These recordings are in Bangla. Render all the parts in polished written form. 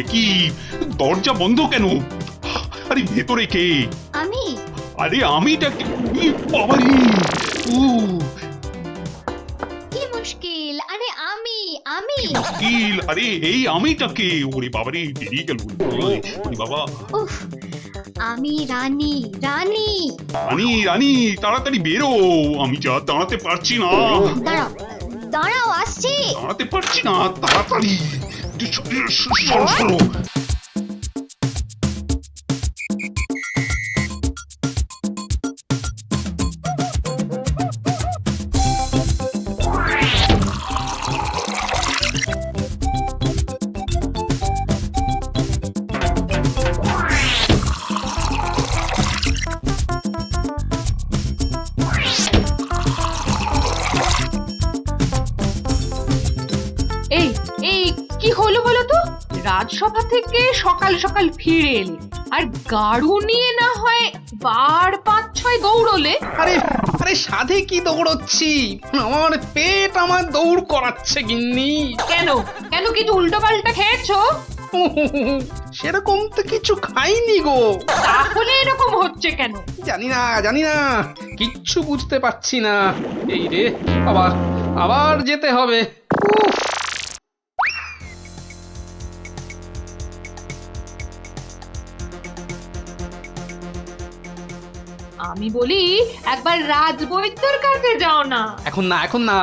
এ কি, দরজা বন্ধ কেন? আরে ভেতরে কে? আমি আরে আমিটা কে? বাবারে! ও কি মুশকিল? আরে আমি মুশকিল! আরে এই আমিটা কে? ওরে বাবারে, বেরিয়ে গেল। ওরে বাবা! উফ, আমি রানী রানী। রানী রানী, তাড়াতাড়ি বেরো। আমি যা দাঁড়াতে পারছি না। দাঁড়াও দাঁড়াও, আসছি। দাঁড়াতে পারছি না, তাড়াতাড়ি সরো সরো। এই এই কি হলো বলো তো? রাজসভা থেকে সকাল সকাল ফিরে এলে আর গাড়ু নিয়ে না হয় বার 5-6 দৌড়লে। আরে আরে সাধে কি দৌড়চ্ছি, আমার পেট আমার দৌড় করাচ্ছে গিন্নি। কেন কেন কিছু উল্টো পাল্টা খেয়েছো? সেরকম তো কিছু খাইনি গো। তাহলে এরকম হচ্ছে কেন? জানি না কিচ্ছু বুঝতে পারছি না। এই রে, আবার আবার যেতে হবে। উফ, আমি বলি একবার রাজবৈদ্যর কাছে যাও না। এখন না,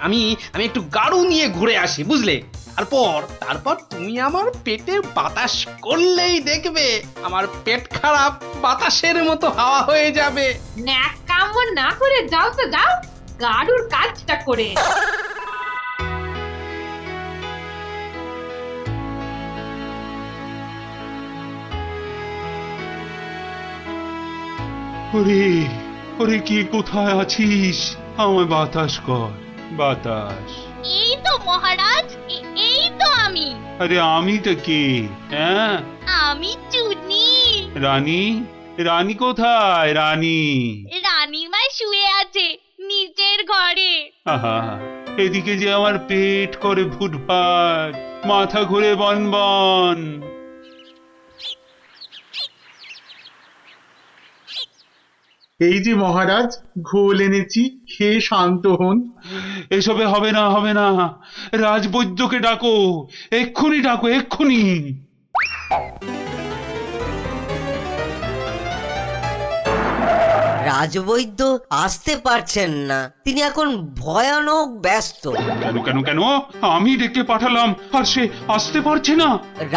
আমি আমি একটু গাড়ু নিয়ে ঘুরে আসি, বুঝলে? তারপর তুমি আমার পেটে বাতাস করলেই দেখবে আমার পেট খারাপ বাতাসের মতো হাওয়া হয়ে যাবে। ন্যাক কাম না করে যাও তো যাও, গাড়ুর কাজটা করে। ওরে ওরে, কি কোথায় আছিস? আমায় বাতাস কর, বাতাস। এই তো মহারাজ, এই তো আমি। আরে আমিটা কে? হ্যাঁ, আমি চুনি। রানী? রানী কোথায়? রানী? রানীমা শুয়ে আছে নিচের ঘরে। আহা, এদিকে যে আমার পেট করে ফুটফাট, মাথা ঘুরে বনবন। এই যে মহারাজ, ঘোল এনেছি, খেয়ে শান্ত হন। এসবে হবে না, হবে না। রাজবৈদ্যকে ডাকো, এক্ষুনি ডাকো, এক্ষুনি। রাজবৈদ্য আসতে পারছেন না, তিনি এখন ভয়ানক ব্যস্ত। কেন কেন কেন? আমি ডেকে পাঠালাম আর সে আসতে পারছে না?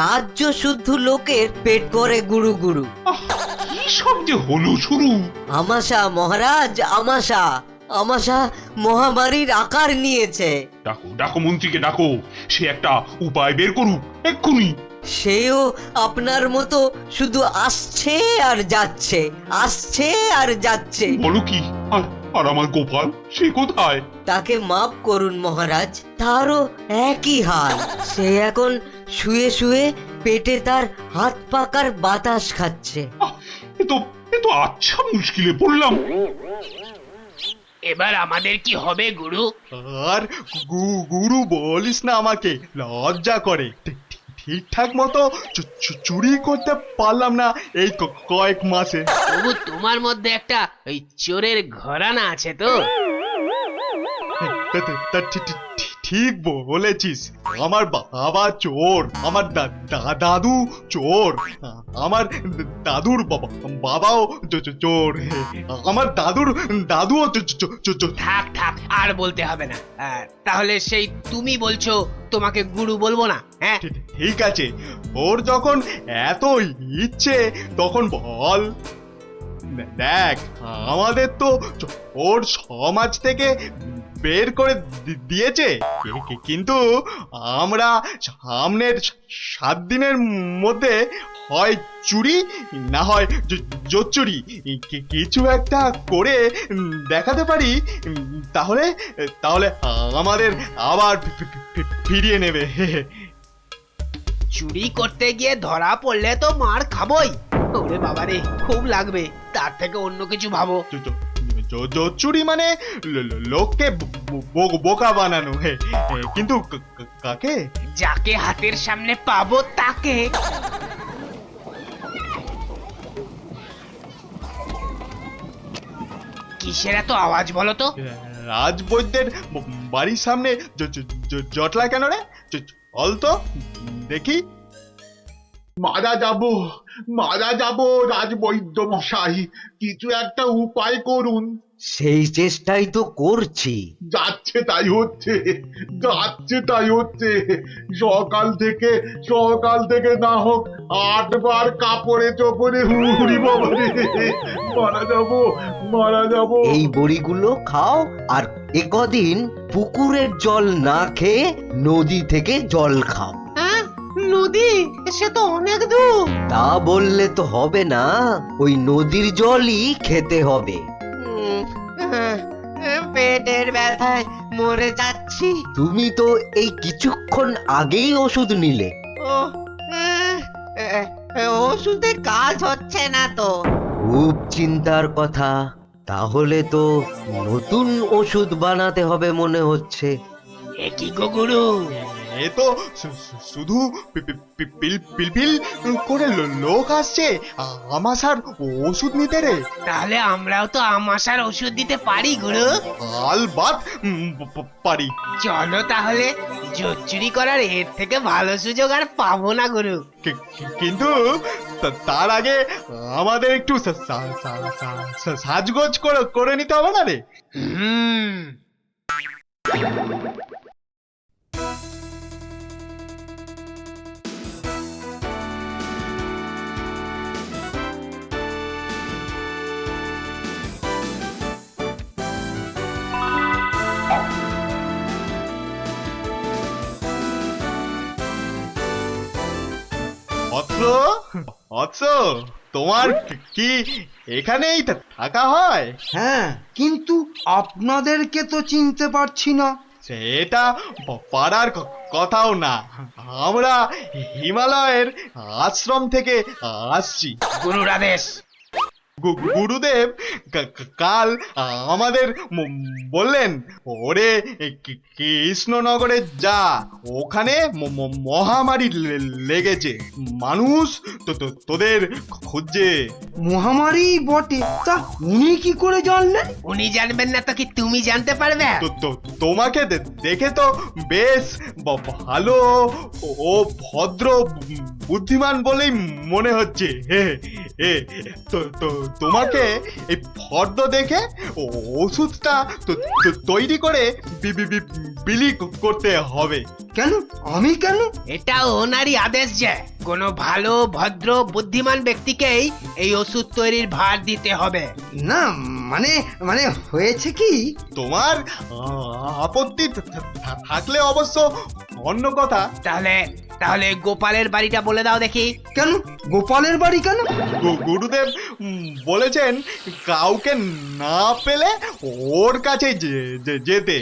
রাজ্য শুদ্ধ লোকের পেট করে গুরু গুরু। আহ, কি সব যে হলো শুরু! আমাশা মহারাজ, আমাশা আমাশা মহামারীর আকার নিয়েছে। ডাকো ডাকো, মন্ত্রীকে ডাকো, সে একটা উপায় বের করুক এক্ষুনি। সেও আপনার মতো শুধু আসছে আর যাচ্ছে, আসছে আর যাচ্ছে। বলো কি? আর আর আমার গোপাল, সে কোথায়? তাকে মাফ করুন মহারাজ, তারও একই হাল। সে এখন শুয়ে শুয়ে পেটে তার হাত পাকার বাতাস খাচ্ছে। আহ, এ তো আচ্ছা মুশকিলে পড়লাম। এবার আমাদের কি হবে গুরু? আর গুরু বলিস না, আমাকে লজ্জা করে। ঠিকঠাক মতো চুরি করতে পারলাম না এই কয়েক মাসে। তবু তোমার মধ্যে একটা ওই চোরের ঘরানা আছে তো? তা ঠিক বলেছিস। আমার বাবা চোর, আমার দাদু চোর, আমার দাদুর বাবাও চোর, আমার দাদুও চোর। থাক থাক, আর বলতে হবে না। তাহলে সেই তুমি বলছো তোমাকে গুরু বলবো না? হ্যাঁ, ঠিক আছে, ওর যখন এত ইচ্ছে তখন বল। দেখ, আমাদের তো ওর সমাজ থেকে বের করে দিয়েছে, কিন্তু আমরা সামনের 7 দিনের মধ্যে হয় চুরি না হয় জোচ্চুরি কিছু একটা করে দেখাতে পারি, তাহলে তাহলে আমাদের আবার ফিরিয়ে নেবে। চুরি করতে গিয়ে ধরা পড়লে তো মার খাবোই। ওরে বাবারে, খুব লাগবে। তার থেকে অন্য কিছু ভাবো। জোচ্চুরি মানে লোককে বোকা বানানো। কিন্তু কাকে? যাকে হাতের সামনে পাবো তাকে। কিসের এত আওয়াজ বলো তো? রাজবৈদ্যের বাড়ির সামনে জটলা কেন রে? চল তো দেখি। মারা যাব রাজবৈদ্য মশাই, কিছু একটা উপায় করুন। সেই চেষ্টাই তো করছি। যাচ্ছে তাই হচ্ছে। সকাল থেকে না হোক 8 বার কাপড়ে চোপড়ে হুড়ি বাবা রে। মারা যাব। এই বড়িগুলো খাও, আর একদিন পুকুরের জল না খেয়ে নদী থেকে জল খাও। হ্যাঁ, নদী? সে তো অনেক দূর। তা বললে তো হবে না, ওই নদীর জলই খেতে হবে। পেটের ব্যথায় মরে যাচ্ছি। তুমি তো এই কিছুক্ষণ আগেই ওষুধ নিলে। ওষুধে কাজ হচ্ছে না তো। খুব চিন্তার কথা। তাহলে তো নতুন ওষুধ বানাতে হবে মনে হচ্ছে। এ কি গো গুরু? এ তো শুধু পিলপিল করে লোক আসছে আমাশার ওষুধ নিতে রে। তাহলে আমরাও তো আমাশার ওষুধ দিতে পারি গুরু। আলবাত পারি। চলো তাহলে, জোচ্চুরি করার এর থেকে ভালো সুযোগ আর পাবো না গুরু। কিন্তু তার আগে আমাদের একটু সাজগোজ করে নিতে হবে না রে? হুম। অৎস, তোমার কি এখানেই থাকা হয়? হ্যাঁ, কিন্তু আপনাদেরকে তো চিনতে পারছি না। সেটা পারার কথাও না। আমরা হিমালয়ের আশ্রম থেকে আসছি। গুরুর আদেশ। গুরুদেব কাল আমাদের বললেন, ওরে কৃষ্ণনগরে যা, ওখানে মহামারী লেগেছে, মানুষ তোদের খুঁজছে। মহামারী বটে, তা উনি কি করে জানলেন? উনি জানবেন না তো কি তুমি জানতে পারবে? তোমাকে দেখে তো বেশ ভালো ও ভদ্র বুদ্ধিমান বলেই মনে হচ্ছে। তোমাকে এই ফর্দ দেখে ওষুধটা তৈরি করে বিলি করতে হবে। কেন? আমি কেন? এটা ওনারই আদেশ যে কোনো ভালো ভদ্র বুদ্ধিমান ব্যক্তিকেই এই ওষুধ তৈরির ভার দিতে হবে। না, মানে মানে হয়েছে কি, তোমার আপত্তি থাকলে অবশ্য অন্য কথা। তাহলে গোপালের বাড়িটা বলে দাও দেখি। কেন গোপালের বাড়ি কেন? গুরুদেব বলেছেন কাউকে না পেলে ওর কাছে যেতে।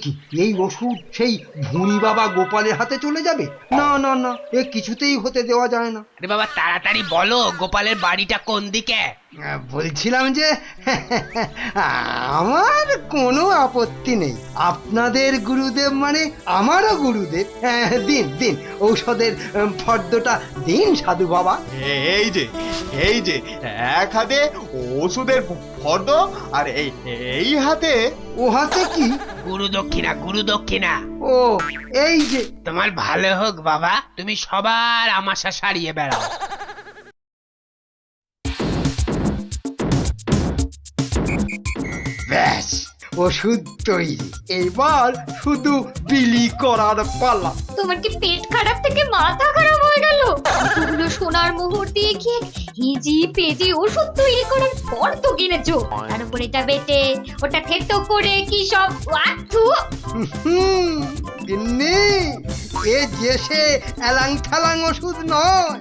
কি এই ওষুধ সেই ভুঁড়ি বাবা গোপালের হাতে চলে যাবে? না না না, এ কিছুতেই হতে দেওয়া যায় না। আরে বাবা তাড়াতাড়ি বলো, গোপালের বাড়িটা কোন দিকে? বলছিলাম যে আমার কোনো আপত্তি নেই। আপনাদের গুরুদেব মানে আমারও গুরুদেব। দিন দিন ঔষধের ফর্দটা দিন সাধু বাবা। এই যে এক হাতে ওষুধের ফর্দ, আর এই হাতে। ও হাতে কি? গুরু দক্ষিণা। ও এই যে। তোমার ভালো হোক বাবা, তুমি সবার আমাশা সারিয়ে বেড়াও। ব্যাস, ওষুধ তৈরি। এবার শুধু বিলি করার পালা। তোমার কি পেট খারাপ থেকে মাথা খারাপ হয়ে গেল? এতগুলো সোনার মোহর দিয়ে কি হিজি পেজি ওষুধ তৈরি করার পর তো কিনেছো, তার উপর এটা বেটে ওটা থেতো করে কি সব ওয়াথু। গিন্নি, এ যে সে এলাং থালাং ওষুধ নয়,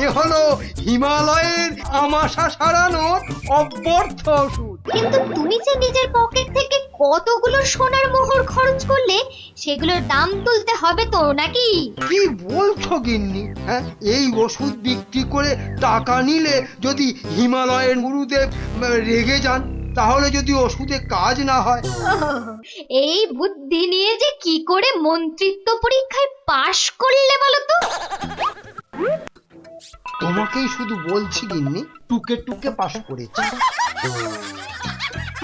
এ হলো হিমালয়ের আমাশা সারানোর অব্যর্থ ওষুধ। কিন্তু তুমি যে নিজের পকেট থেকে কতগুলো সোনার মোহর খরচ করলে, সেগুলোর দাম তুলতে হবে তো নাকি? কি বলছো গিন্নি? হ্যাঁ, এই ওষুধ বিক্রি করে টাকা নিলে যদি হিমালয়ের গুরুদেব রেগে যান, তাহলে যদি ওষুধে কাজ না হয়? এই বুদ্ধি নিয়ে যে কি করে মন্ত্রিত্ব পরীক্ষায় পাশ করলে বলো তো? তোমাকেই শুধু বলছি গিন্নি, টুকে টুকে পাশ করেছি।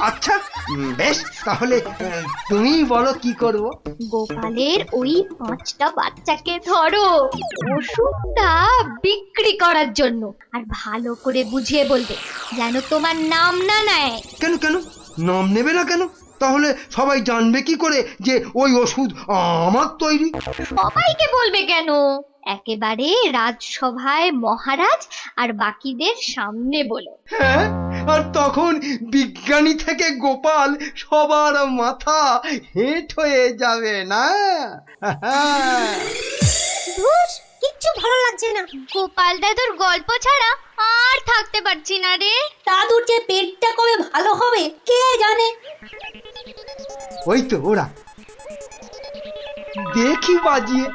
আচ্ছা, বেশ, তাহলে তুমিই বলো কি করব। গোপালের ওই 5টা বাচ্চাকে ধরো ওষুধটা বিক্রি করার জন্য, আর ভালো করে বুঝিয়ে বলবে যেন তোমার নাম না নেয়। কেন কেন নাম নেবে না কেন? তাহলে সবাই জানবে কি করে যে ওই ওষুধ আমার তৈরি? সবাইকে বলবে কেন, একেবারে রাজসভায় মহারাজ আর বাকিদের সামনে বলো। হ্যাঁ, আর তখন বিজ্ঞানী থেকে গোপাল সবার মাথা হেঁট হয়ে যাবে না? কিচ্ছু ভালো লাগছে না, গোপাল দাদুর গল্প ছাড়া আর থাকতে পারছি না রে। দাদুর যে পেটটা কবে ভালো হবে কে জানে। ওই তো ওরা, দেখি বাজিয়ে।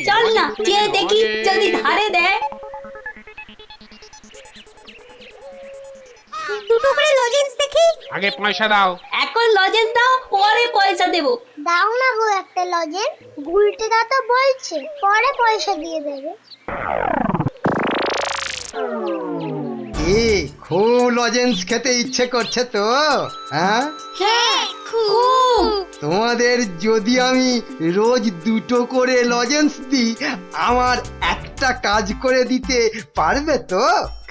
চল না যে দেখি যদি ধারে দেয়। দুটো করে লজেন্স দেখি। আগে পয়সা দাও। এখন লজেন্স দাও, পরে পয়সা দেবো। দাও না গো একটা লজেন, গুলটে দা তো বলছে পরে পয়সা দিয়ে দেবে। খুব লজেন্স খেতে ইচ্ছে করছে তো? হ্যাঁ হ্যাঁ খুব। তোমাদের যদি আমি রোজ 2টো করে লজেন্স দিই, আমার একটা কাজ করে দিতে পারবে তো?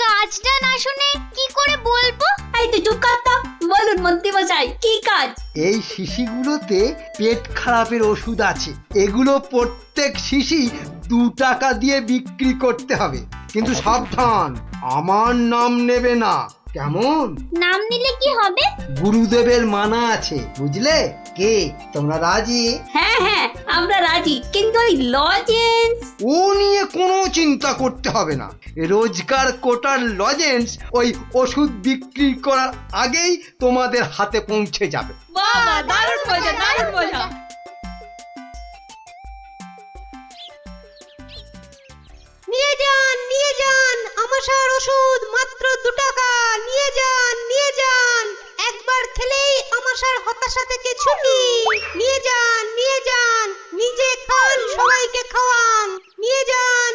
কাজটা না শুনে কি করে বলবো? এই তুই চুপ কর তো। বলুন মন্ত্রী মশাই, কি কাজ? এই শিশিগুলোতে পেট খারাপের ওষুধ আছে, এগুলো প্রত্যেক শিশি 2 টাকা দিয়ে বিক্রি করতে হবে, কিন্তু সাবধান, আমার নাম নেবে না, কেমন? নাম নিলে কি হবে? গুরুদেবের মানা আছে, বুঝলে? কে তোমরা রাজি? হ্যাঁ হ্যাঁ আমরা রাজি, কিন্তু ওই লজেন্স। ও নিয়ে কোনো চিন্তা করতে হবে না, রোজকার কোটার লজেন্স ওই ওষুধ বিক্রি করার আগেই তোমাদের হাতে পৌঁছে যাবে। বাবা দারুণ মজা, দারুণ মজা। নিয়ে যান আমাশার ওষুধ, মাত্র 2 টাকা। নিয়ে যান, একবার খেলেই আমাশার হতাশা থেকে ছুটি। নিয়ে যান, নিজে খান, সবাইকে খাওয়ান। নিয়ে যান।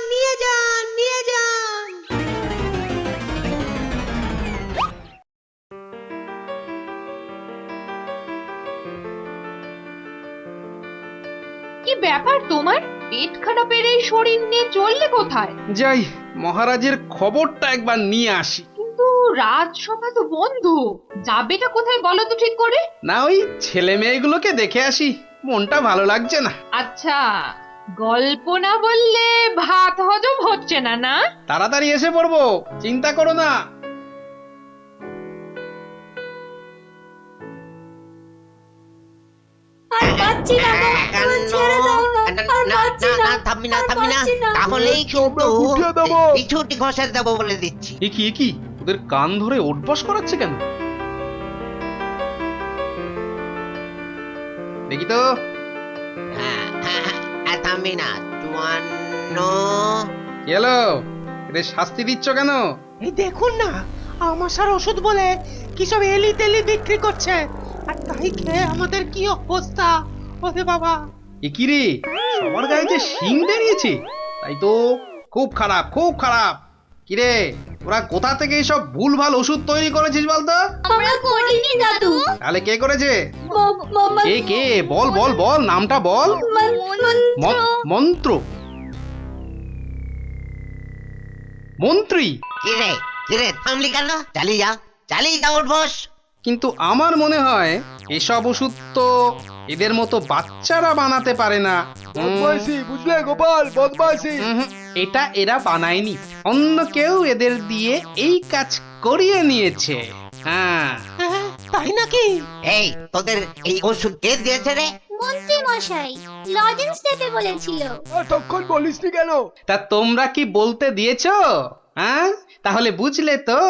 কি ব্যাপার তোমার? পেট খারাপের এই শরীর নিয়ে চললে কোথায়? যাই, মহারাজের খবরটা একবার নিয়ে আসি। কিন্তু রাজসভা তো বন্ধ, যাবেটা কোথায় বলো তো ঠিক করে? না, ওই ছেলে মেয়েগুলোকে দেখে আসি, মনটা ভালো লাগছে না। আচ্ছা, গল্প না বললে ভাত হজম হচ্ছে না, না? তাড়াতাড়ি এসে পড়বো, চিন্তা করো না। আর পাচ্ছি না গো, ছেড়ে দাও না, আর পাচ্ছি না। থামবি না, তাহলেই কিন্তু ছুটি ঘষে দেবো বলে দিচ্ছি। এ কি ওদের কান ধরে ওঠবস করাচ্ছে কেন? দেখি তো। থামবি না, 54। কি হলো? এদের শাস্তি দিচ্ছ কেন? এই দেখুন না, আমাশার ওষুধ বলে কি সব এলি তেলি বিক্রি করছে, আর তাই খেয়ে আমাদের কি অবস্থা। ওরে বাবা, এ কি রে, সবার গায়ে যে শিং বেরিয়েছে, তাই তো খুব খারাপ। কি রে, ওরা কোথা থেকে এইসব ভুলভাল ওষুধ তৈরি করেছিস বলতো? আমরা করিনি দাদু। তাহলে কে করেছে? কে বল নামটা বল। মন্ত্রী। কিরে থামলি কেন? চালিয়ে যা ওর বস। কিন্তু আমার মনে হয় এসব ওষুধ তো এদের মতো বাচ্চারা বানাতে পারে না। বুঝলে গোপাল, বদমাইশি। এটা এরা বানায়নি, অন্য কেউ এদের দিয়ে এই কাজ করিয়ে নিয়েছে। হ্যাঁ, তাই নাকি? এই তোদের এই ওষুধ কে দিয়েছে রে? মন্ত্রী মশাই লজেন্স দেবে বলেছিল। তখন বলিসনি কেন? তা তোমরা কি বলতে দিয়েছো? হ্যাঁ, তাহলে বুঝলে তো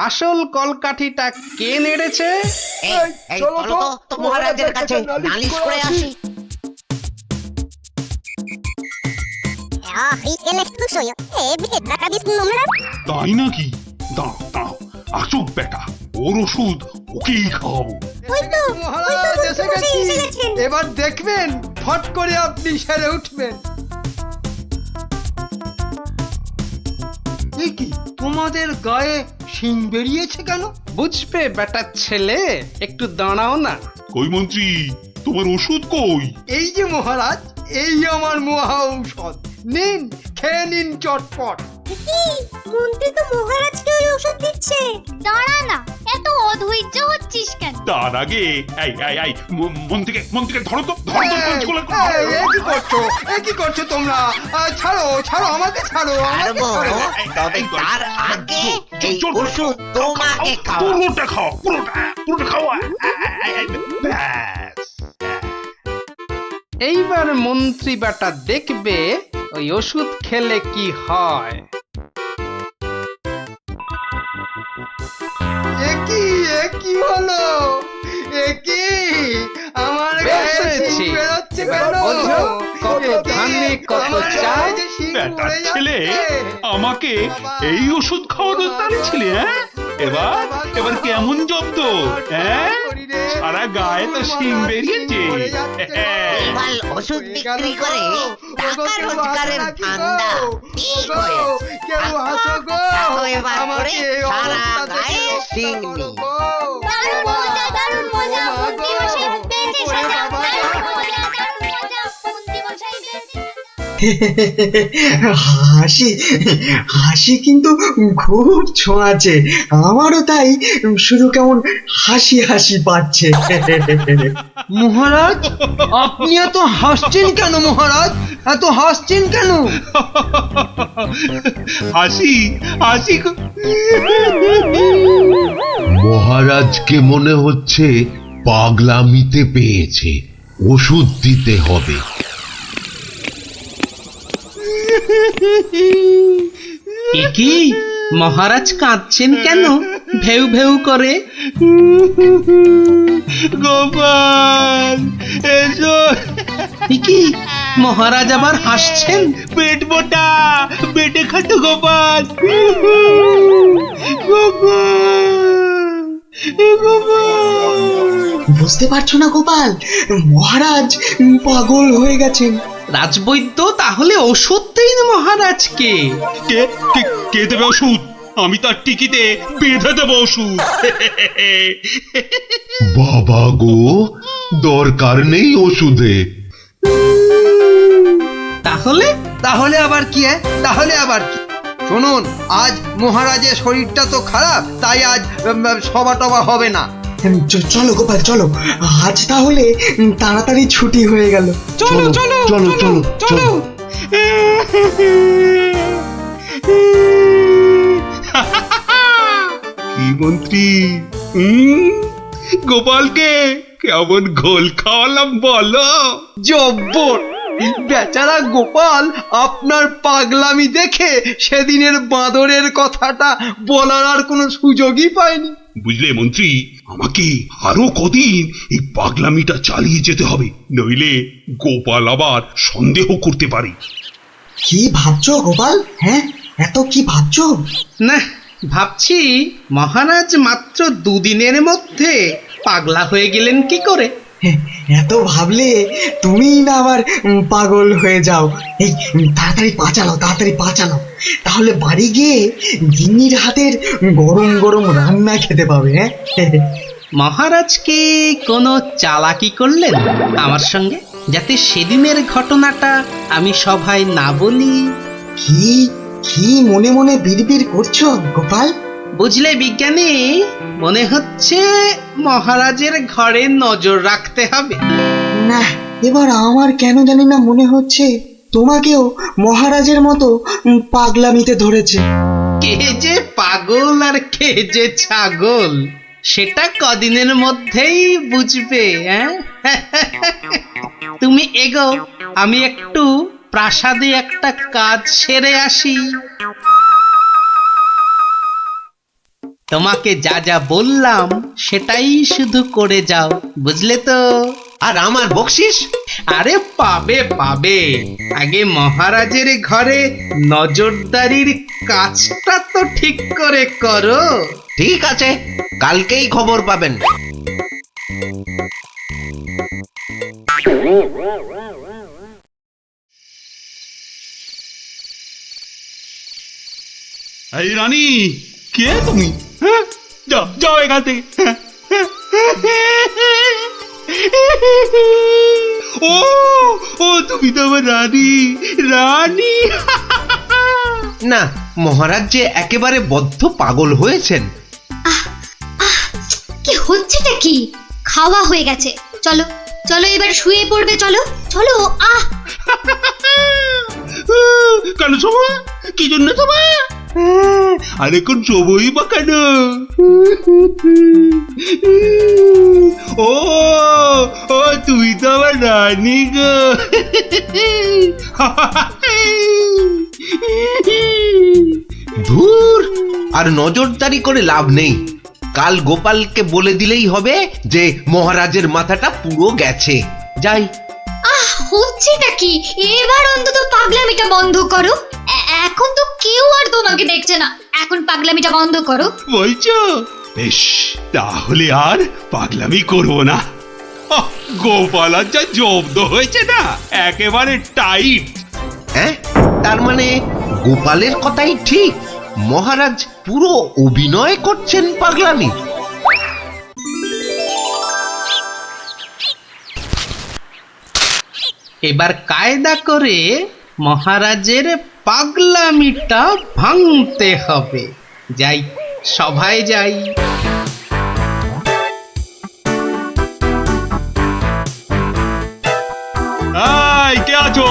আসল কলকাঠিটা কে নেড়েছে। এই চলো তো মহারাজের কাছে নালিশ করে আসি। তাই নাকি? দাঁড়াও দাঁড়াও, আসুক বেটা, ওর ওষুধ ওকেই খাওয়াবো। মহারাজ এসে গেছি। এবার দেখবেন ফট করে আপনি সেরে উঠবেন। এ কি, তোমাদের গায়ে শিং বেরিয়েছে কেন? বুঝবে বেটা ছেলে, একটু দাঁড়াও না। কই মন্ত্রী, তোমার ওষুধ কই? এই যে মহারাজ, এই আমার মহা ঔষধ, নিন খেয়ে নিন চটপট। মন্ত্রী তো মহারাজকে ওই ওষুধ দিচ্ছে। দাঁড়া না, এত অধৈর্য হচ্ছিস কেন? তার আগে এই মন্ত্রীকে ধরো তো, ধরো তো, পঞ্চকোলা করে ধরো। এ কি করছো? এ কি করছো তোমরা? ছাড়ো ছাড়ো, আমাকে ছাড়ো, আমাকে ছাড়ো। তবে তার আগে এই চল, ওষুধ তোমাকে খাওয়া। পুরোটা খাও, পুরোটা খাওয়া। ব্যাস। এইবার মন্ত্রী বেটা দেখবে ওই ওষুধ খেলে কি হয়। এ কি হলো? এ কি আমার গায়ে বেশ শিং হয়েছে। বেরোচ্ছে কেন? বোঝো, কত এ কি? ধানে কত আমার চাল। গায়ে যে শিং বেটার পড়ে ছেলে যাচ্ছে। আমাকে এই ওষুধ খাওয়ানোর তালে ছিলে, হ্যাঁ? এবার কেমন জব্দ, হ্যাঁ? সারা গায়ে তো শিং বেরিয়েছে। এবার ওষুধ বিক্রি করে টাকা রোজগারের ধান্দা ঠিক হয়েছে। কেউ হাসো গো, তাও এবার আমাকে করে এই সারা অবস্থা গায়ে থেকে শিং রক্ষা নেই। করো গো। দারুণ মজা, দারুণ মজা, মন্ত্রী মশাই পেয়েছে ওরে সাজা। বাবা। দারুণ মজা, মন্ত্রী মশাই পেয়েছে সাজা। হাসি কিন্তু খুব ছোঁয়াচে, আমারও তাই শুধু কেমন হাসি হাসি পাচ্ছে। মহারাজ, আপনি এত হাসছেন কেন? মহারাজ, এত হাসছেন কেন? হাসি মহারাজকে মনে হচ্ছে পাগলামিতে পেয়েছে, ওষুধ দিতে হবে। কি মহারাজ কাঁদছেন কেন ভেউ ভেউ করে? গোপাল, এসো। কি মহারাজ আবার হাসছেন? পেট মোটা, পেটে খাটো গোপাল। গোপাল, বুঝতে পারছো না গোপাল, মহারাজ পাগল হয়ে গেছেন। রাজবৈদ্য তাহলে ওষুধ দিন মহারাজকে। কে দেবে ওষুধ? আমি তার টিকিতে বেঁধে দেবো ওষুধ। বাবা গো, দরকার নেই ওষুধে। তাহলে আবার কি? তাহলে আবার কি? শুনুন, আজ মহারাজের শরীরটা তো খারাপ, তাই আজ সভা টভা হবে না। চলো গোপাল চলো, আজ তাহলে তাড়াতাড়ি ছুটি হয়ে গেল। চলো চলো চলো চলো চলো। কি মন্ত্রী, গোপালকে কেমন ঘোল খাওয়ালাম বলো? জব্বর! বেচারা গোপাল আপনার পাগলামি দেখে সেদিনের বাঁদরের কথাটা বলার আর কোনো সুযোগই পায়নি। বুঝলে মন্ত্রী, আমাকে আরো কদিন এই পাগলামিটা চালিয়ে যেতে হবে, নইলে গোপাল আবার সন্দেহ করতে পারে। কি ভাবছো গোপাল? হ্যাঁ, এত কি ভাবছো? না, ভাবছি মহারাজ মাত্র দুদিনের মধ্যে পাগলা হয়ে গেলেন কি করে। এত ভাবলে তুমিই না আবার পাগল হয়ে যাও। এই তাড়াতাড়ি পা চালাও, তাহলে বাড়ি গিয়ে গিন্নির হাতের গরম গরম রান্না খেতে পাবে। হ্যাঁ, মহারাজ কি কোনো চালাকি করলেন আমার সঙ্গে, যাতে সেদিনের ঘটনাটা আমি সভায় না বলি? কি কি মনে মনে বিড়বিড় করছো গোপাল? বুঝলে বিজ্ঞানী, মনে হচ্ছে মহারাজের ঘরে নজর রাখতে হবে। না, এবার আমার কেন জানি না মনে হচ্ছে তোমাকেও মহারাজের মতো পাগলামিতে ধরেছে। কে যে পাগল আর কে যে ছাগল, সেটা কদিনের মধ্যেই বুঝবে। তুমি এগো, আমি একটু প্রাসাদে একটা কাজ সেরে আসি। তোমাকে যা যা বললাম সেটাই শুধু করে যাও, বুঝলে তো? আর আমার বকশিস? আরে পাবে পাবে, আগে মহারাজের ঘরে নজরদারির কাজটা তো ঠিক করে করো। ঠিক আছে, কালকেই খবর পাবেন। এই রানী, কে তুমি? হ্যাঁ, যাও যাও এখান থেকে। ও ও তুমি তো আমার রানী, রানী। না, মহারাজ যে একেবারে বদ্ধ পাগল হয়েছেন। কি হচ্ছেটা কি? খাওয়া হয়ে গেছে, চলো চলো এবার শুয়ে পড়বে, চলো চলো। কেন শোভা? কি জন্য শোভা? আরে কোন শোভই বা কেন? ও ও তুমি তো আমার রানী গো। ধুর, আর নজরদারি করে লাভ নেই। কাল গোপালকে বলে দিলেই হবে যে মহারাজের মাথাটা পুরো গেছে। যাই। হচ্ছেটা কি? এবার অন্তত পাগলামিটা বন্ধ করো। এখন তো কেউ আর তোমাকে দেখছে না, এখন পাগলামিটা বন্ধ করো। বলছো? বেশ, তাহলে আর পাগলামি করবো না। গোপাল আর যা জব্দ হয়েছে না, একেবারে টাইট। হ্যাঁ, তার মানে গোপালের কথাই ঠিক, মহারাজ পুরো অভিনয় করছেন পাগলামি। এবার কায়দা করে মহারাজের পাগলামিটা ভাঙতে হবে। যাই, সভায় যাই। এই কে আছো?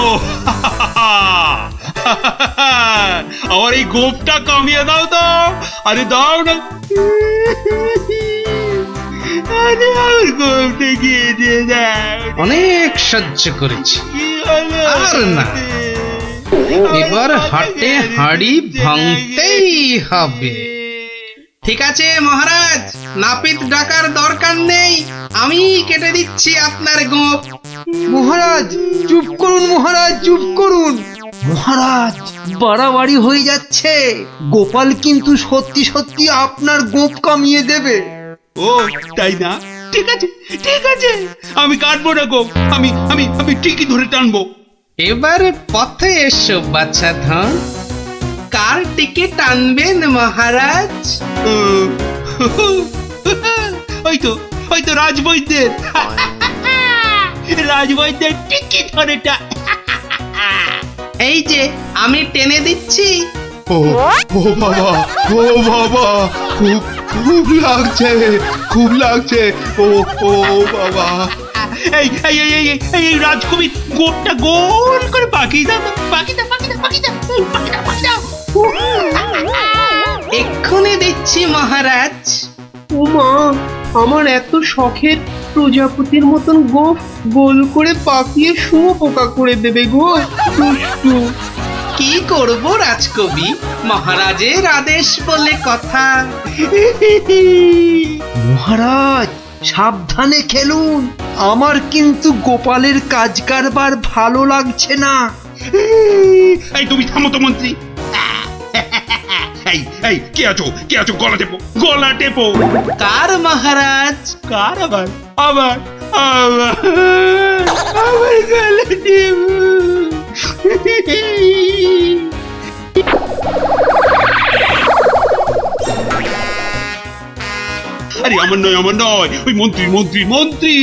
আমার এই গোপটা কমিয়ে দাও তো। আরে দাও না। আরে আমার গোপটা গিয়ে দিয়ে দাও। অনেক সহ্য করেছি, আর না। এবার হাটে হাড়ি ভাঙতেই হবে। ঠিক আছে মহারাজ, নাপিত ডাকার দরকার নেই, আমি কেটে দিচ্ছি আপনার গোপ। মহারাজ চুপ করুন, মহারাজ চুপ করুন। মহারাজ বাড়াবাড়ি হয়ে যাচ্ছে, গোপাল কিন্তু সত্যি সত্যি আপনার গোপ কামিয়ে দেবে। ও তাই না? ঠিক আছে ঠিক আছে, আমি কাটবো না গোপ, আমি আমি আমি ঠিকই ধরে টানবো। এবার পথে এসো বাচ্চা ধন, কার টিকে টানবেন মহারাজ? ওই তো রাজবৈদ্যের। রাজবৈদ্যের টিকি ধরে এই যে আমি টেনে দিচ্ছি। ও ও বাবা, ও বাবা, খুব খুব লাগছে, খুব লাগছে। ও ও বাবা। এই এই এই এই এই রাজকবি গোপটা গোল করে পাকিয়ে দাও, পাকিয়ে দাও, পাকিয়ে দাও, পাকিয়ে দাও, পাকিয়ে দাও, পাকিয়ে দাও। এক্ষুনি দিচ্ছি মহারাজ। ও মা, আমার এত শখের প্রজাপতির মতন গোফ গোল করে পাকিয়ে শুঁয়োপোকা করে দেবে গো, দুষ্টু। কি করব রাজকবি, মহারাজের আদেশ বলে কথা। মহারাজ সাবধানে খেলুন, আমার কিন্তু গোপালের কাজ কারবার ভালো লাগছে না। এই তুমি থামো তো মন্ত্রী। এই এই কে আছো, কে আছো? গলা টেপো, গলা টেপো। কার মহারাজ? কার? আবার আবার আবার আবার গলা টেপো। আরে আমার নয়, আমার নয়, ওই মন্ত্রী মন্ত্রী মন্ত্রী।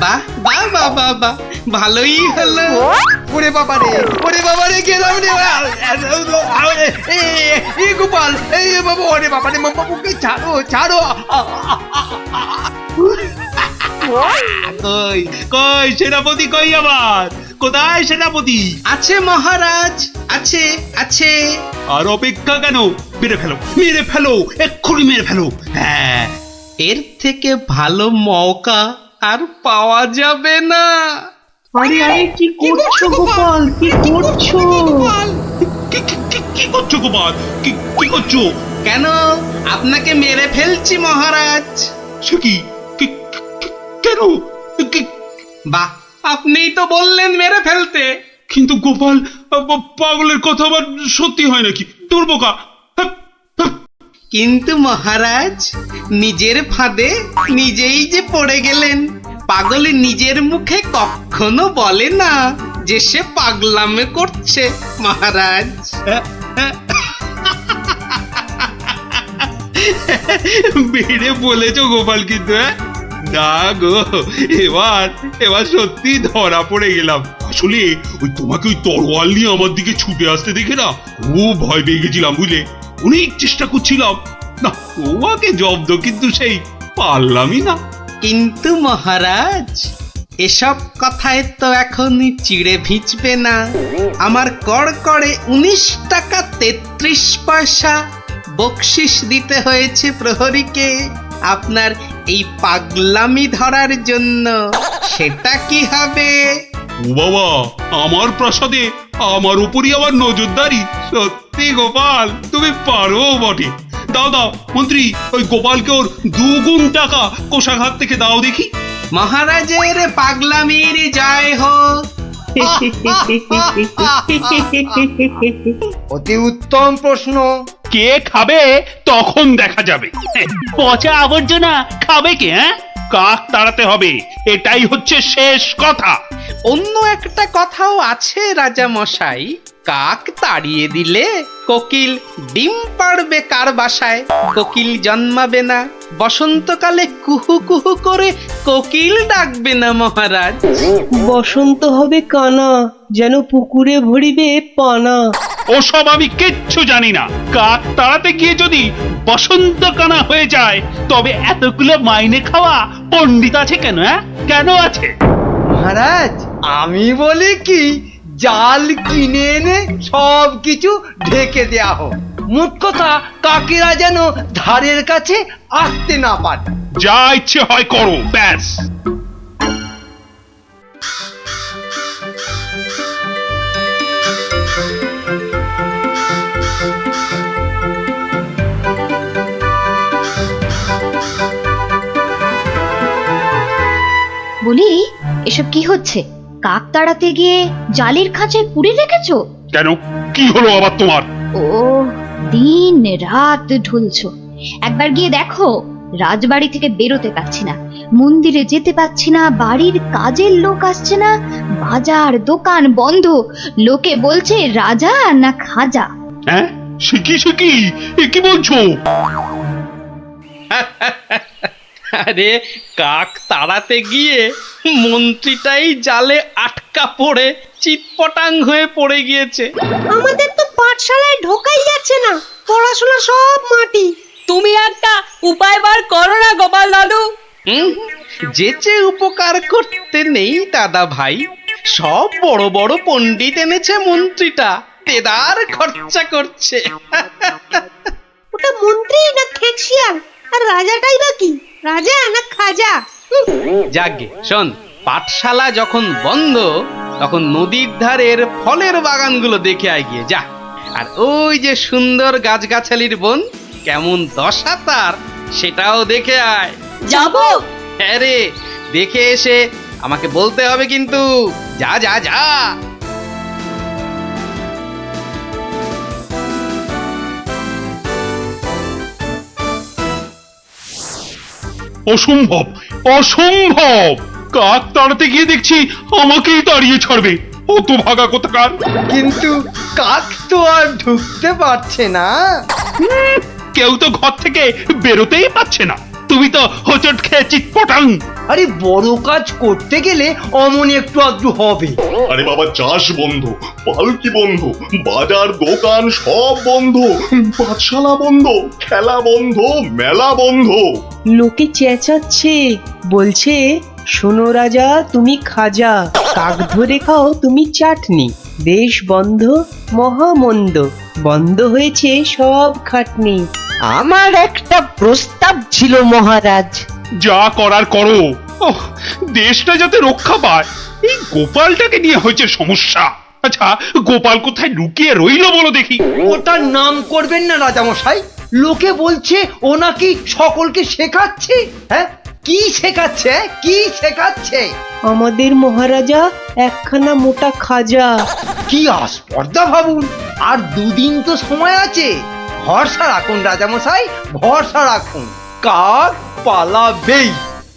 বাহ বাহ বাহ বাহ বাহ, ভালোই হলো। ওরে বাবা রে, ওরে বাবা রে, গেলাম রে। এই গোপাল, এই বাবা, ওরে বাবা রে, বাবুকে ছাড়ো ছাড়ো। কই কই সেনাপতি, কই আবার? কোথায় সেনাপতি? আছে মহারাজ, আছে আছে। আর অপেক্ষা কেন? মেরে ফেলো, মেরে ফেলো, এক্ষুনি মেরে ফেলো। হ্যাঁ, এর থেকে ভালো মৌকা আর পাওয়া যাবে না। আরে আরে কি করছো গোপাল, কি করছো? কি করছো গোপাল? কি করছো? কেন, আপনাকে মেরে ফেলছি মহারাজ। সে কি? কেন? বাহ, আপনিই তো বললেন মেরে ফেলতে। কিন্তু গোপাল পাগলের কথা আবার সত্যি হয় নাকি? তোর বোকা। কিন্তু মহারাজ, নিজের ফাঁদে নিজেই যে পড়ে গেলেন। পাগল নিজের মুখে কখনো বলে না যে সে পাগলামে করছে মহারাজ। বেড়ে বলেছ গোপাল, কিন্তু না গো, এবার সত্যি ধরা পড়ে গেলাম। আসলে ওই তোমাকে ওই তরোয়াল নিয়ে আমার দিকে ছুটে আসতে দেখে না খুব ভয় পেয়ে গেছিলাম, বুঝলে? অনেক চেষ্টা করছিলাম না তোমাকে জব্দ, কিন্তু সেই পারলামই না। কিন্তু মহারাজ, এসব কথায় তো এখন চিড়ে ভিজবে না। আমার কড়কড়ে 19 টাকা 33 পয়সা বকশিস দিতে হয়েছে প্রহরীকে আপনার এই পাগলামি ধরার জন্য। সেটা কি হবে? ও বাবা, আমার প্রাসাদে আমার উপরই আবার নজরদারি? সত্যি গোপাল, তুমি পারো বটে। দাও দাও মন্ত্রী, ওই গোপালকে ওর 2 গুণ টাকা কোষাঘাত থেকে দাও দেখি। মহারাজের পাগলামির জয় হোক। অতি উত্তম প্রশ্ন। কে খাবে তখন দেখা যাবে। পচা আবর্জনা খাবে কে? কাক তাড়াতে হবে, এটাই হচ্ছে শেষ কথা। অন্য একটা কথাও আছে রাজা মশাই। কাক তাড়িয়ে দিলে কোকিল ডিম পাড়বে কার বাসায়? কোকিল জন্মাবে না। বসন্তকালে কুহু কুহু করে কোকিল ডাকবে না মহারাজ। বসন্ত হবে কানা, যেন পুকুরে ভরিবে পানা। ওসব আমি কিচ্ছু জানি না। কাক তাড়াতে গিয়ে যদি বসন্ত কানা হয়ে যায়, তবে এতগুলো মাইনে খাওয়া পণ্ডিত আছে কেন? কেন আছে? মহারাজ, আমি বলি কি, জাল কিনে এনে সব কিছু ঢেকে দেয়া হোক। মোট কথা, কাকেরা যেন ধারের কাছে আসতে না পারে। যা ইচ্ছে হয় করো, ব্যাস। বলি, এসব কি হচ্ছে? কাক তাড়াতে গিয়ে জালের খাঁচায় পুরে রেখেছো? কেন, কি হলো আবার তোমার? ও, দিন রাত ঢুলছো। একবার গিয়ে দেখো, রাজবাড়ি থেকে বেরোতে পারছি না, মন্দিরে যেতে পারছি না, বাড়ির কাজের লোক আসছে না, বাজার দোকান বন্ধ। লোকে বলছে রাজা না খাজা। হ্যাঁ, শিখি এ কি বলছো? আরে, কাক তাড়াতে গিয়ে মন্ত্রীটাই জালে আটকা পড়ে চিৎপটাং হয়ে পড়ে গিয়েছে। আমাদের তো পাঠশালায় ঢোকাই যাচ্ছে না, পড়াশোনা সব মাটি। তুমি একটা উপায় বার করো না গোপাল দাদু। যেচে উপকার করতে নেই দাদা ভাই। সব বড় বড় পণ্ডিত এনেছে মন্ত্রীটা, তেদার খরচা করছে। ওটা মন্ত্রী না খেকশিয়াল? আর রাজাটাই বা কি, রাজা না খাজা? যাগে শোন, পাঠশালা যখন বন্ধ তখন নদীর ধারের ফলের বাগানগুলো দেখে আয় গিয়ে যা। আর ওই যে সুন্দর গাছগাছালির বন, কেমন দশা তার, সেটাও দেখে আয়। যাবো? হ্যাঁ রে, দেখে এসে আমাকে বলতে হবে কিন্তু। যা যা যা। অসম্ভব, অসম্ভব! কাক তাড়াতে গিয়ে দেখছি আমাকেই তাড়িয়ে ছাড়বে। অত ভাগা কোথাকার! কিন্তু কাক তো আর ঢুকতে পারছে না। কেউ তো ঘর থেকে বেরোতেই পারছে না। তুমি তো হোঁচট খেয়ে চিৎপটাং। আরে, বড় কাজ করতে গেলে অমন একটু আধটু হবে। আরে বাবা, চাষ বন্ধ, পালকি বন্ধ, বাজার দোকান সব বন্ধ, পাঠশালা বন্ধ, খেলা বন্ধ, মেলা বন্ধ। লোকে চেঁচাচ্ছে, বলছে শোনো রাজা তুমি খাজা, কাক ধরে খাও তুমি চাটনি। দেশ বন্ধ, মহামন্দ, বন্ধ হয়েছে সব খাটনি। আমার একটা প্রস্তাব ছিল মহারাজ। যা করার করো। ওহ, দেশটা যাতে রক্ষা পায়, এই গোপালটাকে নিয়ে হয়েছে সমস্যা। আচ্ছা, গোপাল কোথায় লুকিয়ে রইলো বলো দেখি? ওটার নাম করবেন না রাজামশাই। লোকে বলছে ও নাকি সকলকে শেখাচ্ছে। হ্যাঁ, কি শেখাচ্ছে কি শেখাচ্ছে? আমাদের মহারাজা একখানা মোটা খাজা। কি আস্পর্ধা ভাবুন, আর দুদিন তো সময় আছে। ভরসা রাখুন রাজামশাই, ভরসা রাখুন। কাক পালাবেই।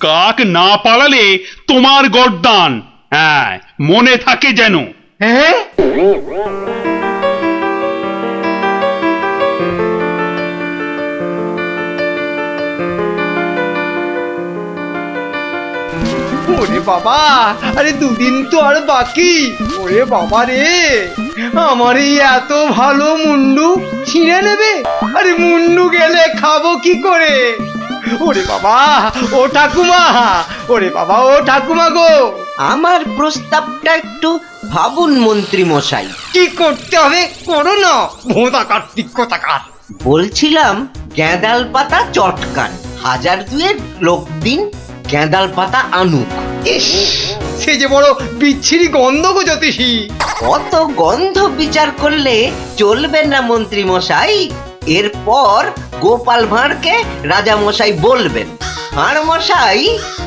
কাক না পালালে তোমার গর্দান, হ্যাঁ মনে থাকে যেন। হ্যাঁ, ওরে বাবা, আরে দুদিন তো আর বাকি। ওরে বাবা রে, আমার এই এত ভালো মুন্ডু ছিঁড়ে নেবে। আরে মুন্ডু গেলে খাবো কি করে? ওরে বাবা, ও ঠাকুমা, ওরে বাবা ও ঠাকুমা গো, আমার প্রস্তাবটা একটু ভাবুন মন্ত্রী মশাই। কি করতে হবে করো না, ভোঁতা কার্তিক কোথাকার। বলছিলাম গ্যাঁদাল পাতা চটকান, 1000-2 লোক দিন গ্যাঁদাল পাতা আনুক। ইস, সে যে বড় বিচ্ছিরি গন্ধ গো জ্যোতিষী। অত গন্ধ বিচার করলে চলবে না মন্ত্রী মশাই। এরপর গোপাল ভাঁড়কে রাজা মশাই বলবেন, ভাঁড় মশাই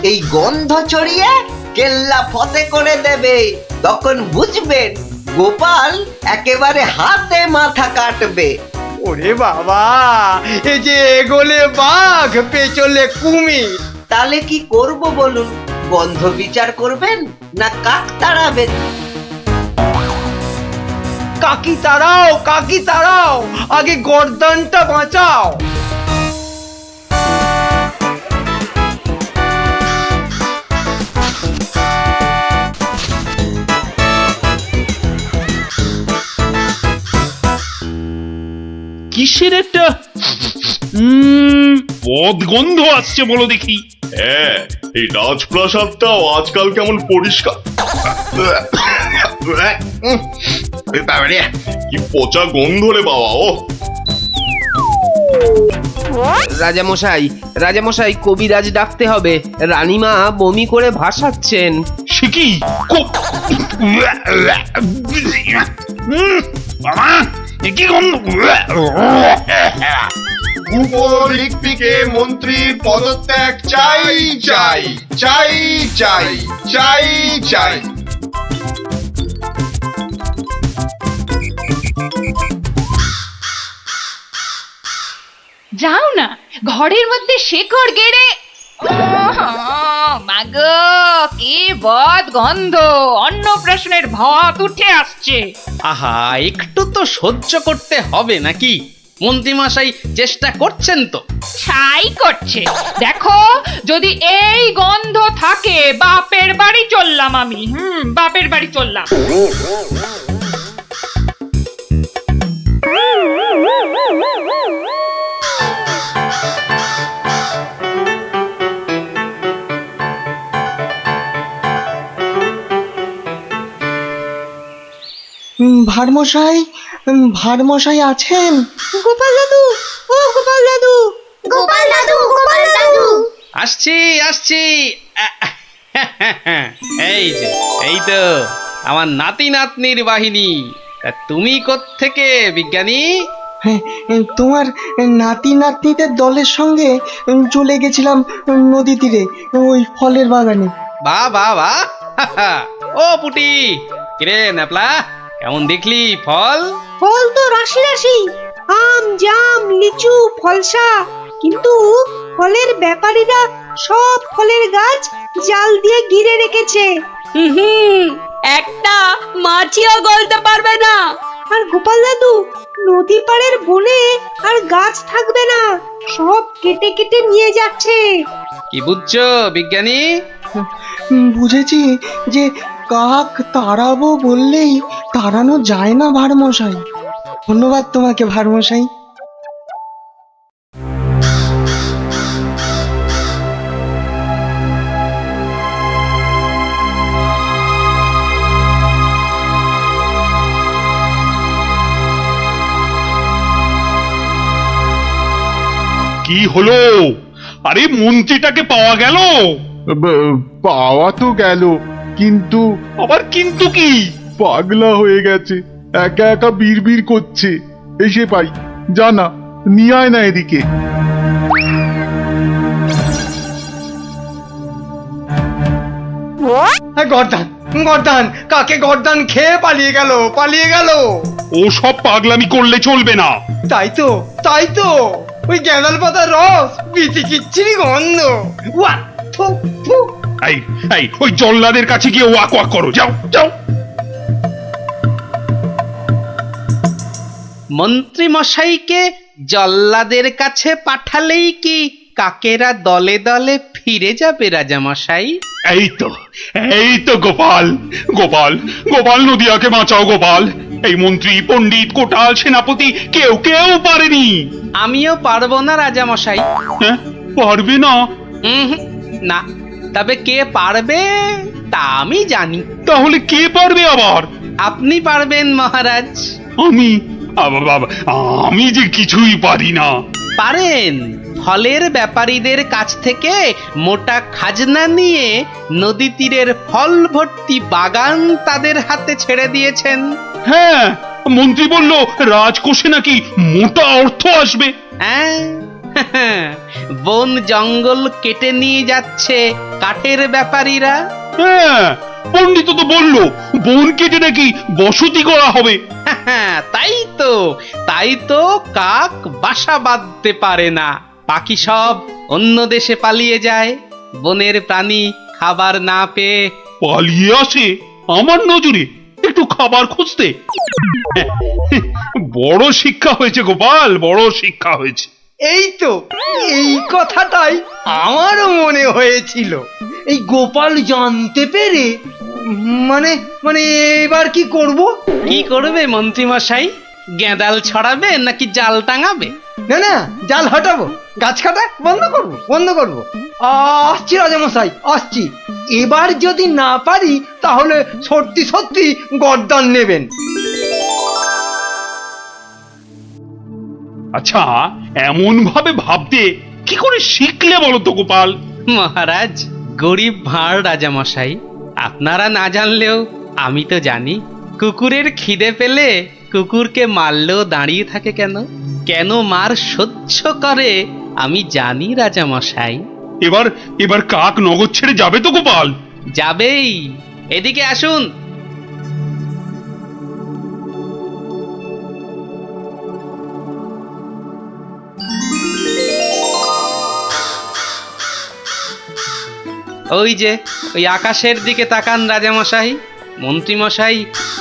এই গন্ধ ছড়িয়ে কেল্লা ফতে করে দেবে। তখন বুঝবেন গোপাল একেবারে হাতে মাথা কাটবে। ওরে বাবা, এ যে এগোলে বাঘ পেছলে কুমির। তাহলে কি করব বলুন? গন্ধ বিচার করবেন না কাক তাড়াবেন? কাকি তাড়াও, কাকি তাড়াও, আগে গর্দানটা বাঁচাও। কিসের একটা বদগন্ধ আসছে বলো দেখি। হ্যাঁ, এই রাজপ্রাসাদটাও আজকাল কেমন পরিষ্কার। কি পচা গন্ধ রে বাবা। ও রাজামশাই, রাজামশাই কবিরাজ ডাকতে হবে। রানীমা বমি করে ভাসাচ্ছেন। সে কি বাবা, এ কি গন্ধ? উপরিক্তিকে মন্ত্রীর পদত্যাগ চাই চাই চাই চাই চাই চাই। যাও না, ঘরের মধ্যে শেকড় গেড়ে। মাগো, কি বদ গন্ধ! অন্নপ্রাশনের ভাত উঠে আসছে। আহা, একটু তো সহ্য করতে হবে নাকি? মন্ত্রীমশাই চেষ্টা করছেন তো। ছাই করছে। দেখো, যদি এই গন্ধ থাকে বাপের বাড়ি চললাম আমি। বাপের বাড়ি চললাম। ভাড়মশাই, ভাড়মশাই আছেন? গোপাল দাদু, ও গোপাল দাদু, গোপাল দাদু, গোপাল দাদু। আসছি আসছি। এই যে, এই তো আমার নাতি নাতনির বাহিনী। তা তুমি কোত্থেকে বিজ্ঞানী? হ্যাঁ, তোমার নাতি নাতনিদের দলের সঙ্গে চলে গেছিলাম নদী তীরে, ওই ফলের বাগানে। বাহ বাহ বাহ। ও পুটি, কিরে ন্যাপলা, কেমন দেখলি ফল? ফল তো রাশি রাশি, আম, জাম, লিচু, ফলসা। কিন্তু ফলের ব্যাপারীরা সব ফলের গাছ জাল দিয়ে ঘিরে রেখেছে। একটা মাছিও গলতে পারবে না। আর গোপাল দাদু, নদী পাড়ের বনে আর গাছ থাকবে না, সব কেটে কেটে নিয়ে যাচ্ছে। কি বুঝছো বিজ্ঞানী? বুঝেছি যে কাক তাড়াবো বললেই তাড়ানো যায় না ভাড়মশাই। ধন্যবাদ তোমাকে ভাড়মশাই। কি হলো? আরে মন্ত্রীটাকে পাওয়া গেল? পাওয়া তো গেল, কিন্তু আবার কিন্তু কি? পাগলা হয়ে গেছে, একা একা বিড়বিড় করছে। এসে পাই, জানা নিয়ে আয় না এদিকে। গর্দান গর্দান কাকে গর্দান খেয়ে পালিয়ে গেল ও সব পাগলামি করলে চলবে না। তাই তো ওই গ্যাঁদাল পাতার রস বিচিকিচ্ছিরি গন্ধ ওয়া থু থু। এই এই ওই জল্লাদের কাছে গিয়ে ওয়াক ওয়াক করো, যাও যাও। মন্ত্রী মশাইকে জল্লাদের কাছে পাঠালেই কি কাকেরা দলে দলে ফিরে যাবে রাজামশাই? এই তো গোপাল গোপাল গোপাল, নদিয়াকে বাঁচাও গোপাল। এই মন্ত্রী পণ্ডিত কোটাল সেনাপতি কেউ পারেনি। আমিও পারবো না রাজামশাই। হ্যাঁ, পারবে না? না, তবে কে পারবে তা আমি জানি। তাহলে কে পারবে আবার? আপনি পারবেন মহারাজ। আমি যে কিছুই পারি না। পারেন। ফলের ব্যাপারীদের কাছ থেকে মোটা খাজনা নিয়ে নদী তীরের ফল ভর্তি বাগান তাদের হাতে ছেড়ে দিয়েছেন। হ্যাঁ, মন্ত্রী বলল রাজকোষে নাকি মোটা অর্থ আসবে। হ্যাঁ, বন জঙ্গল কেটে নিয়ে যাচ্ছে কাঠের ব্যাপারীরা। হ্যাঁ, পণ্ডিত তো বলল বন কেটে নাকি বসতি করা হবে। তাই তো কাক বাসা বাঁধতে পারে না, বাকি সব অন্য দেশে পালিয়ে যায়। বনের প্রাণী খাবার না পেয়ে পালিয়ে আসে আমার নজরে একটু খাবার খুঁজতে। বড় শিক্ষা হয়েছে গোপাল, বড় শিক্ষা হয়েছে। এই কথাটাই আমারও মনে হয়েছিল। এই গোপাল জানতে পেরে মানে এবার কি করবে মন্ত্রী মশাই? গেঁদাল ছড়াবে নাকি জাল টাঙাবে? না জাল হটাবো, গাছ কাটা বন্ধ করবো। আসছি রাজামশাই, আসছি। এবার যদি না পারি তাহলে সত্যি গর্দান নেবেন। আচ্ছা, এমন ভাবে ভাবতে কি করে শিখলে বলো তো গোপাল? মহারাজ, গরিব ভাঁড় রাজামশাই, আপনারা না জানলেও আমি তো জানি। কুকুরের খিদে পেলে কুকুরকে মারলেও দাঁড়িয়ে থাকে কেন মার সহ্য করে আমি জানি রাজামশাই। এবার কাক নগর ছেড়ে যাবে তো গোপাল? যাবেই। এদিকে আসুন। ওই আকাশের দিকে তাকান রাজামশাই। মন্ত্রীমশাই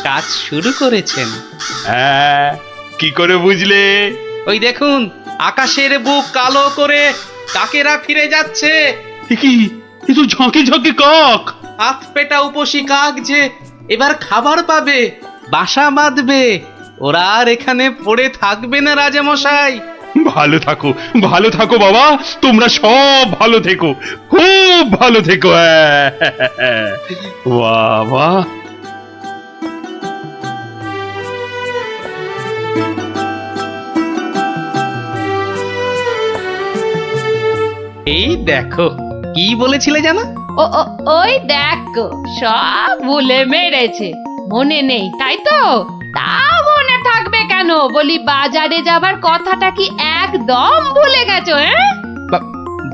কাজ শুরু করেছেন। হ্যাঁ, কি করে বুঝলে? ওই দেখুন, আকাশের বুক কালো করে কাকেরা ফিরে যাচ্ছে। কি এ তো ঝাঁকে ঝাঁকে কাক। হাত পেটা উপসী কাক যে এবার খাবার পাবে, বাসা বাঁধবে। ওরা আর এখানে পড়ে থাকবে না রাজামশাই। ভালো থাকো বাবা, তোমরা সব ভালো থেকো, খুব ভালো থেকো। বাবা, এই দেখো, কি বলেছিলে জানো? ওই দেখো, সব ভুলে মেরেছে, মনে নেই তাই তো? তা মনে থাকবে কেন? বলি বাজারে যাবার কথাটা কি একদম ভুলে গেছো?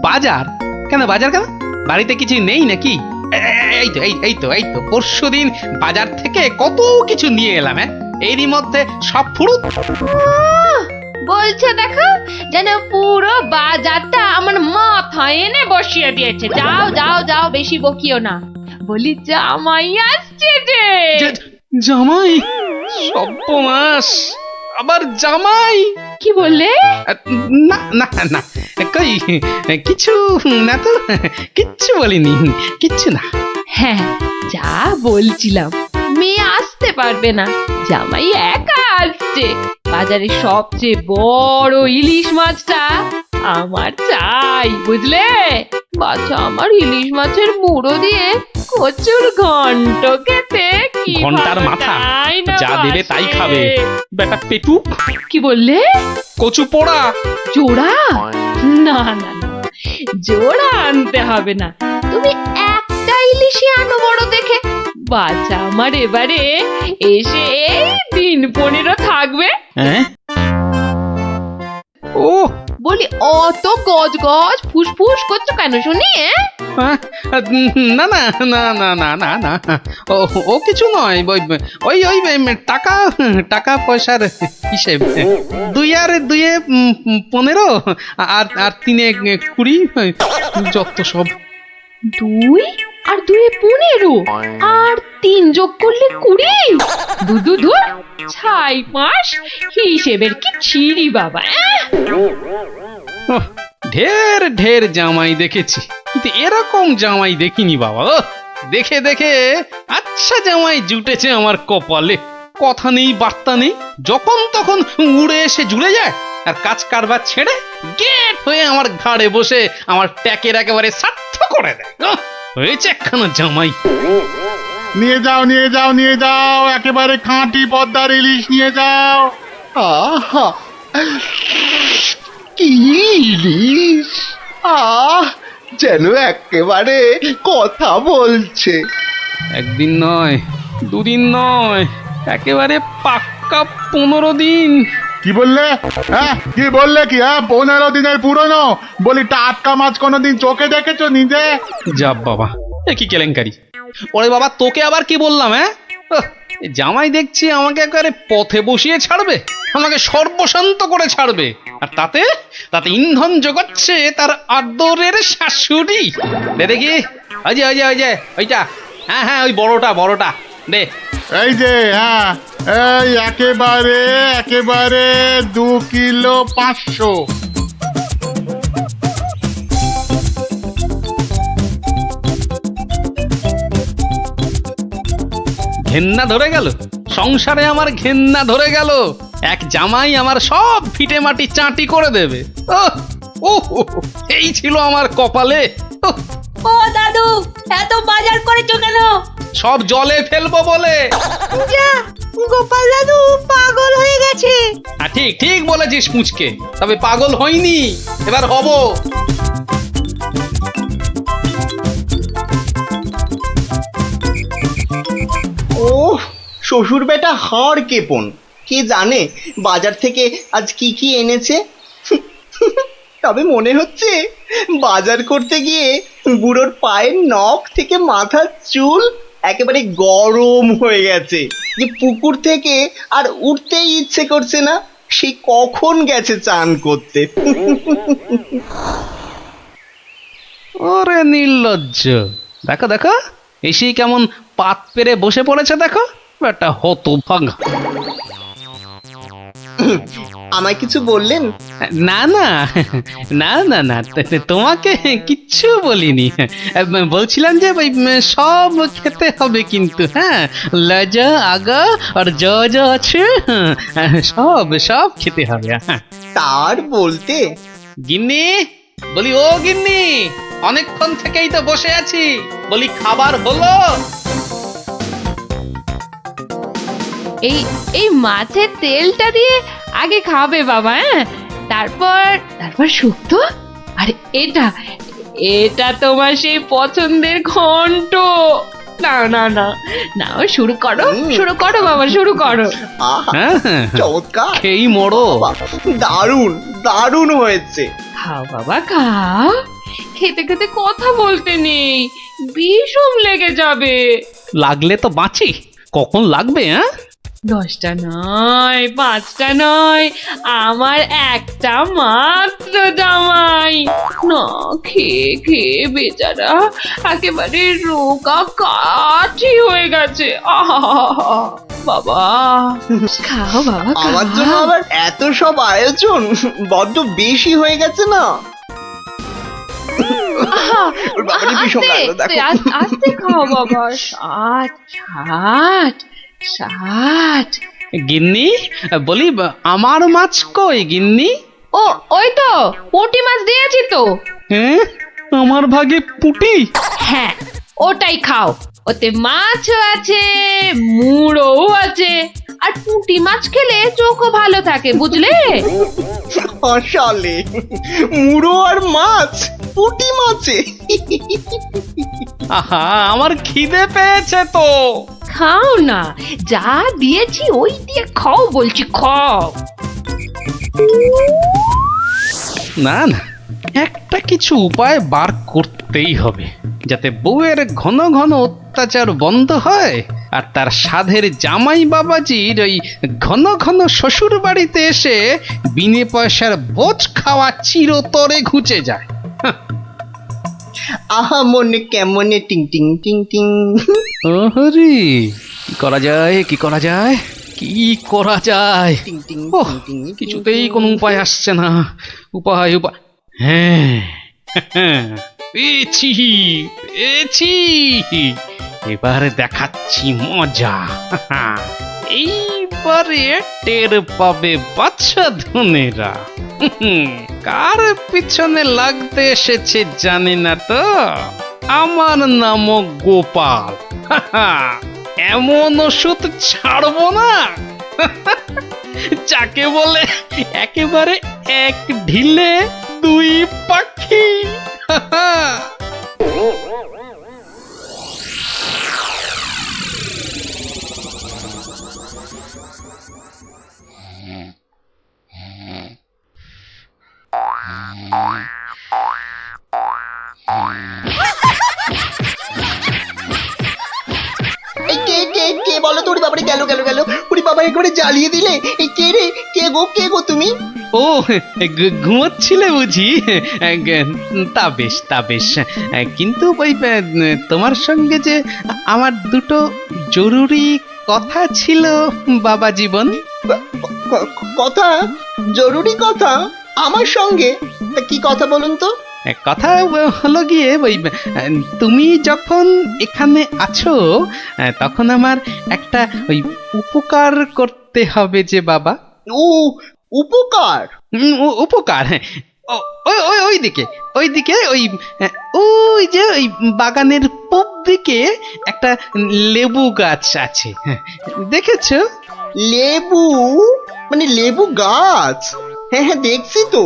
বাজার কেন? বাড়িতে কিছু নেই নাকি? এই তো পরশুদিন বাজার থেকে কত কিছু নিয়ে এলাম। এরই মধ্যে সব ফুরুত বলছে। দেখো, যেন পুরো বাজারটা আমার মাথায় এনে বসিয়ে দিয়েছে। যাও, বেশি বকিও না। বলি জামাই আসছে যে। জামাই? সর্বনাশ, আবার জামাই? কি বললে? না কই কিছু না তো, কিচ্ছু বলিনি, কিচ্ছু না। হ্যাঁ, যা বলছিলাম, মেয়ে আসতে পারবে না, জামাই একা আসছে। বাজারে সবচেয়ে বড় ইলিশ মাছটা আমার চাই, বুঝলে? বাচ্চা আমার ইলিশ মাছের মুড়ো দিয়ে কচুর ঘন্ট খেতে কি ঘন্টার মাথা যা দেবে তাই খাবে বেটা পেটু। কি বললে? কচু পোড়া জোড়া? না, জোড়া আনতে হবে না, তুমি একটা ইলিশই আনো বড় দেখে। বাচ্চা আমার এবারে এসে 15 থাকবে। ও বলি অত গজ গজ ফুসফুস করছো কেন শুনি? হ্যাঁ? না না না না না না না ও ও কিছু নয়, ওই ওই টাকা টাকা পয়সার হিসেব। 2 আর 2 15 আর 3 20, যত সব। 2 আর 2 15 আর 3 যোগ করলে 20। দুদু ছাই মাস হিসেবের কি ছিরি বাবা। ঢের ঢের জামাই দেখেছি, কিন্তু এরকম জামাই দেখিনি বাবা। দেখে দেখে আচ্ছা জামাই জুটেছে আমার কপালে। কথা নেই বার্তা নেই, যখন তখন উড়ে এসে জুড়ে যায়, আর কাজ কারবার ছেড়ে গেট হয়ে আমার ঘাড়ে বসে আমার ট্যাকের একেবারে সার্থ করে দেয়। হয়েছে একখানা জামাই। নিয়ে যাও নিয়ে যাও নিয়ে যাও, একেবারে খাঁটি পদ্মার ইলিশ নিয়ে যাও। আহা, কি ইলিশ! যেন একেবারে কথা বলছে। একদিন নয়, 2 দিন নয়, একেবারে পাক্কা 15 দিন। কি বললে? হ্যাঁ কি বললে? কি 15 দিনের পুরনো? বলি টাটকা মাছ কোনোদিন চোখে দেখেছো নিজে? যা বাবা, এ কি কেলেঙ্কারি! ওরে বাবা, তোকে আবার কি বললাম? জামাই দেখছি আমাকে একেবারে পথে বসিয়ে ছাড়বে, আমাকে সর্বশান্ত করে ছাড়বে, আর তাতে তাতে ইন্ধন জোগাচ্ছে তার আদরের শাশুড়ি। দেখি ওই যে ওই যে ওই যে ওইটা, হ্যাঁ হ্যাঁ ওই বড়টা দে। এই যে এই একেবারে একেবারে 2 কিলো 500। ঘেন্না ধরে গেল সংসারে, আমার ঘেন্না ধরে গেল। এক জামাই আমার সব ফিটে মাটি চাটি করে দেবে। এই ছিল আমার কপালে। ও দাদু, এত বাজার করেছো কেন? সব জলে ফেলবো বলে। যা, গোপাল দাদু পাগল হয়ে গেছে। ঠিক ঠিক বলেছিস মুচকে, তবে পাগল হইনি, এবার হব। ও শ্বশুর বেটা হাড় কেপন, কে জানে বাজার থেকে আজ কি কি এনেছে। তবে মনে হচ্ছে বাজার করতে গিয়ে বুড়োর পায়ের নখ থেকে মাথার চুল একেবারে গরম হয়ে গেছে, যে পুকুর থেকে আর উঠতেই ইচ্ছে করছে না। সে কখন গেছে চান করতে। ওরে নির্লজ্জ, দেখো দেখো এসেই কেমন পাত পেরে বসে পড়েছে, দেখো একটা হতভাগা। আমায় কিছু বললেন? না না না না না, তোমাকে কিচ্ছু বলিনি। বলছিলাম যে সব খেতে হবে কিন্তু, হ্যাঁ, লজা আগা আর যা যা আছে সব সব খেতে হবে। তার বলতে গিন্নি, বলি ও গিন্নি, অনেকক্ষণ থেকেই তো বসে আছি, বলি খাবার হলো? এই এই মাছের তেলটা দিয়ে আগে খাবে বাবা, তারপর শুক্তো। আর এটা এটা তোমার সেই পছন্দের ঘন্ট। না না না না, শুরু করো বাবা, শুরু করো। চমৎকার, এই মোড়ো, দারুণ দারুণ হয়েছে। খাও বাবা খাও, খেতে খেতে কথা বলতে নেই, বিষম লেগে যাবে। লাগলে তো বাঁচি, কখন লাগবে? 10টা নয়, 5টা নয়, আমার একটা মাত্র জামাই। না খেয়ে খেয়ে বেচারা একেবারে রোগা কাঠি হয়ে গেছে। বাবা খাও বাবা, আমার জন্য আবার এত সব আয়োজন বড্ড বেশি হয়ে গেছে না? আস্তে খাও বাবা। 60 গিন্নি, বলি আমার মাছ কই গিন্নি? ওই তো পুঁটি মাছ দিয়েছি তো। আমার ভাগে পুঁটি? হ্যাঁ, ওটাই খাও, ওতে মাছও আছে, মুড়োও আছে, আর পুঁটি মাছ খেলে চোখও ভালো থাকে, বুঝলে? আসলে মুড়ো আর মাছ, পুঁটি মাছে। আহা, আমার খিদে পেয়েছে তো। খাও না, যা দিয়েছি ওই দিয়ে খাও বলছি, খাও। না না, একটা কিছু উপায় বার করতেই হবে, যাতে বউয়ের ঘন ঘন অত্যাচার বন্ধ হয় আর তার সাধের জামাই বাবাজির ওই ঘন ঘন শ্বশুর বাড়িতে এসে বিনে পয়সার ভোজ খাওয়া চিরতরে ঘুচে যায়। আহা মনে কেমনে টিং টিং টিং টিং। ওহরে, কি করা যায়, কি করা যায়, কি করা যায়? টিং টিং ওহ, টিং টিং টিং কিছুতেই টিং। কোনো উপায় আসছে না। উপায় উপায়, হ্যাঁ পেয়েছি পেয়েছি, এবারে দেখাচ্ছি মজা। এইবারে টের পাবে বাচ্চা ধনেরা কার পিছনে লাগতে এসেছে জানি না তো। আমার নামও গোপাল। এমন ওষুধ ছাড়বো না যাকে বলে একেবারে এক ঢিলে দুই পাখি। এই কে বলো তো? ওরে বাবারে, গেল গেল গেল, ওরে বাবা একবারে জ্বালিয়ে দিলে। এই কে রে? কে গো তুমি? ও, ঘুমোচ্ছিলে বুঝি? তা বেশ তা বেশ, কিন্তু ওই তোমার সঙ্গে যে আমার দুটো জরুরি কথা ছিল বাবা জীবন। কথা? জরুরি কথা আমার সঙ্গে? তা কি কথা বলুন তো? কথা হলো গিয়ে ওই তুমি যখন এখানে আছো তখন আমার একটা ওই উপকার করতে হবে যে বাবা। ও উপকার? উপকার, হ্যাঁ। ওইদিকে ওই যে ওই বাগানের পূব দিকে একটা লেবু গাছ আছে, দেখেছো? লেবু? মানে লেবু গাছ? হ্যাঁ হ্যাঁ দেখছি তো।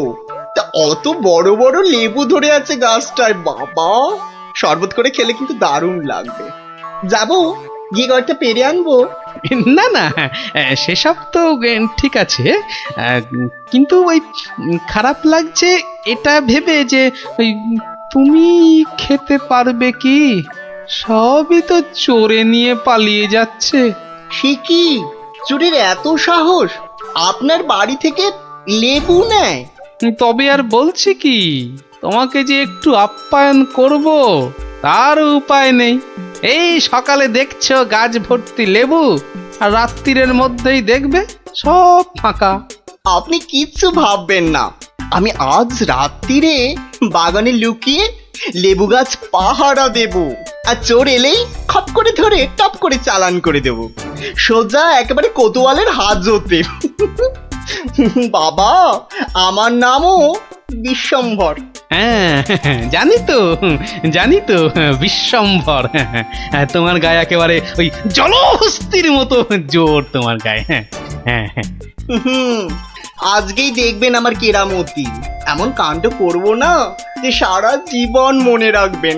তা অত বড় বড় লেবু ধরে আছে গাছটায়, বাবা শরবত করে খেলে কিন্তু দারুণ লাগবে। যাবো, গিয়ে কয়েকটা পেরে আনবো। না না, সেসব তো ঠিক আছে, কিন্তু ওই খারাপ লাগছে এটা ভেবে যে ওই তুমি খেতে পারবে কি? সবই তো চোরে নিয়ে পালিয়ে যাচ্ছে। সে কি, চুরির এত সাহস? আপনার বাড়ি থেকে লেবু নেয়? তবে আর বলছি কি, তোমাকে যে একটু আপ্যায়ন করব তার উপায় নেই। এই সকালে দেখছো গাছ ভর্তি লেবু, আর রাত্রির মধ্যেই দেখবে সব ফাঁকা। আপনি কিচ্ছু ভাববেন না, আমি আজ রাত্রিরে বাগানে লুকিয়ে লেবু গাছ পাহারা দেব, আর চোর এলেই খপ করে ধরে টপ করে চালান করে দেব, সোজা একেবারে কোতোয়ালের হাজতে। বাবা, আমার নামও বিশ্বম্ভর। হ্যাঁ জানি তো বিশ্বম্ভর। তোমার গায়ে একেবারে ওই জলহস্তির মতো জোর তোমার গায়ে। হ্যাঁ হ্যাঁ, আজকেই দেখবেন আমার কেরামতি। এমন কাণ্ড করবো না যে সারা জীবন মনে রাখবেন।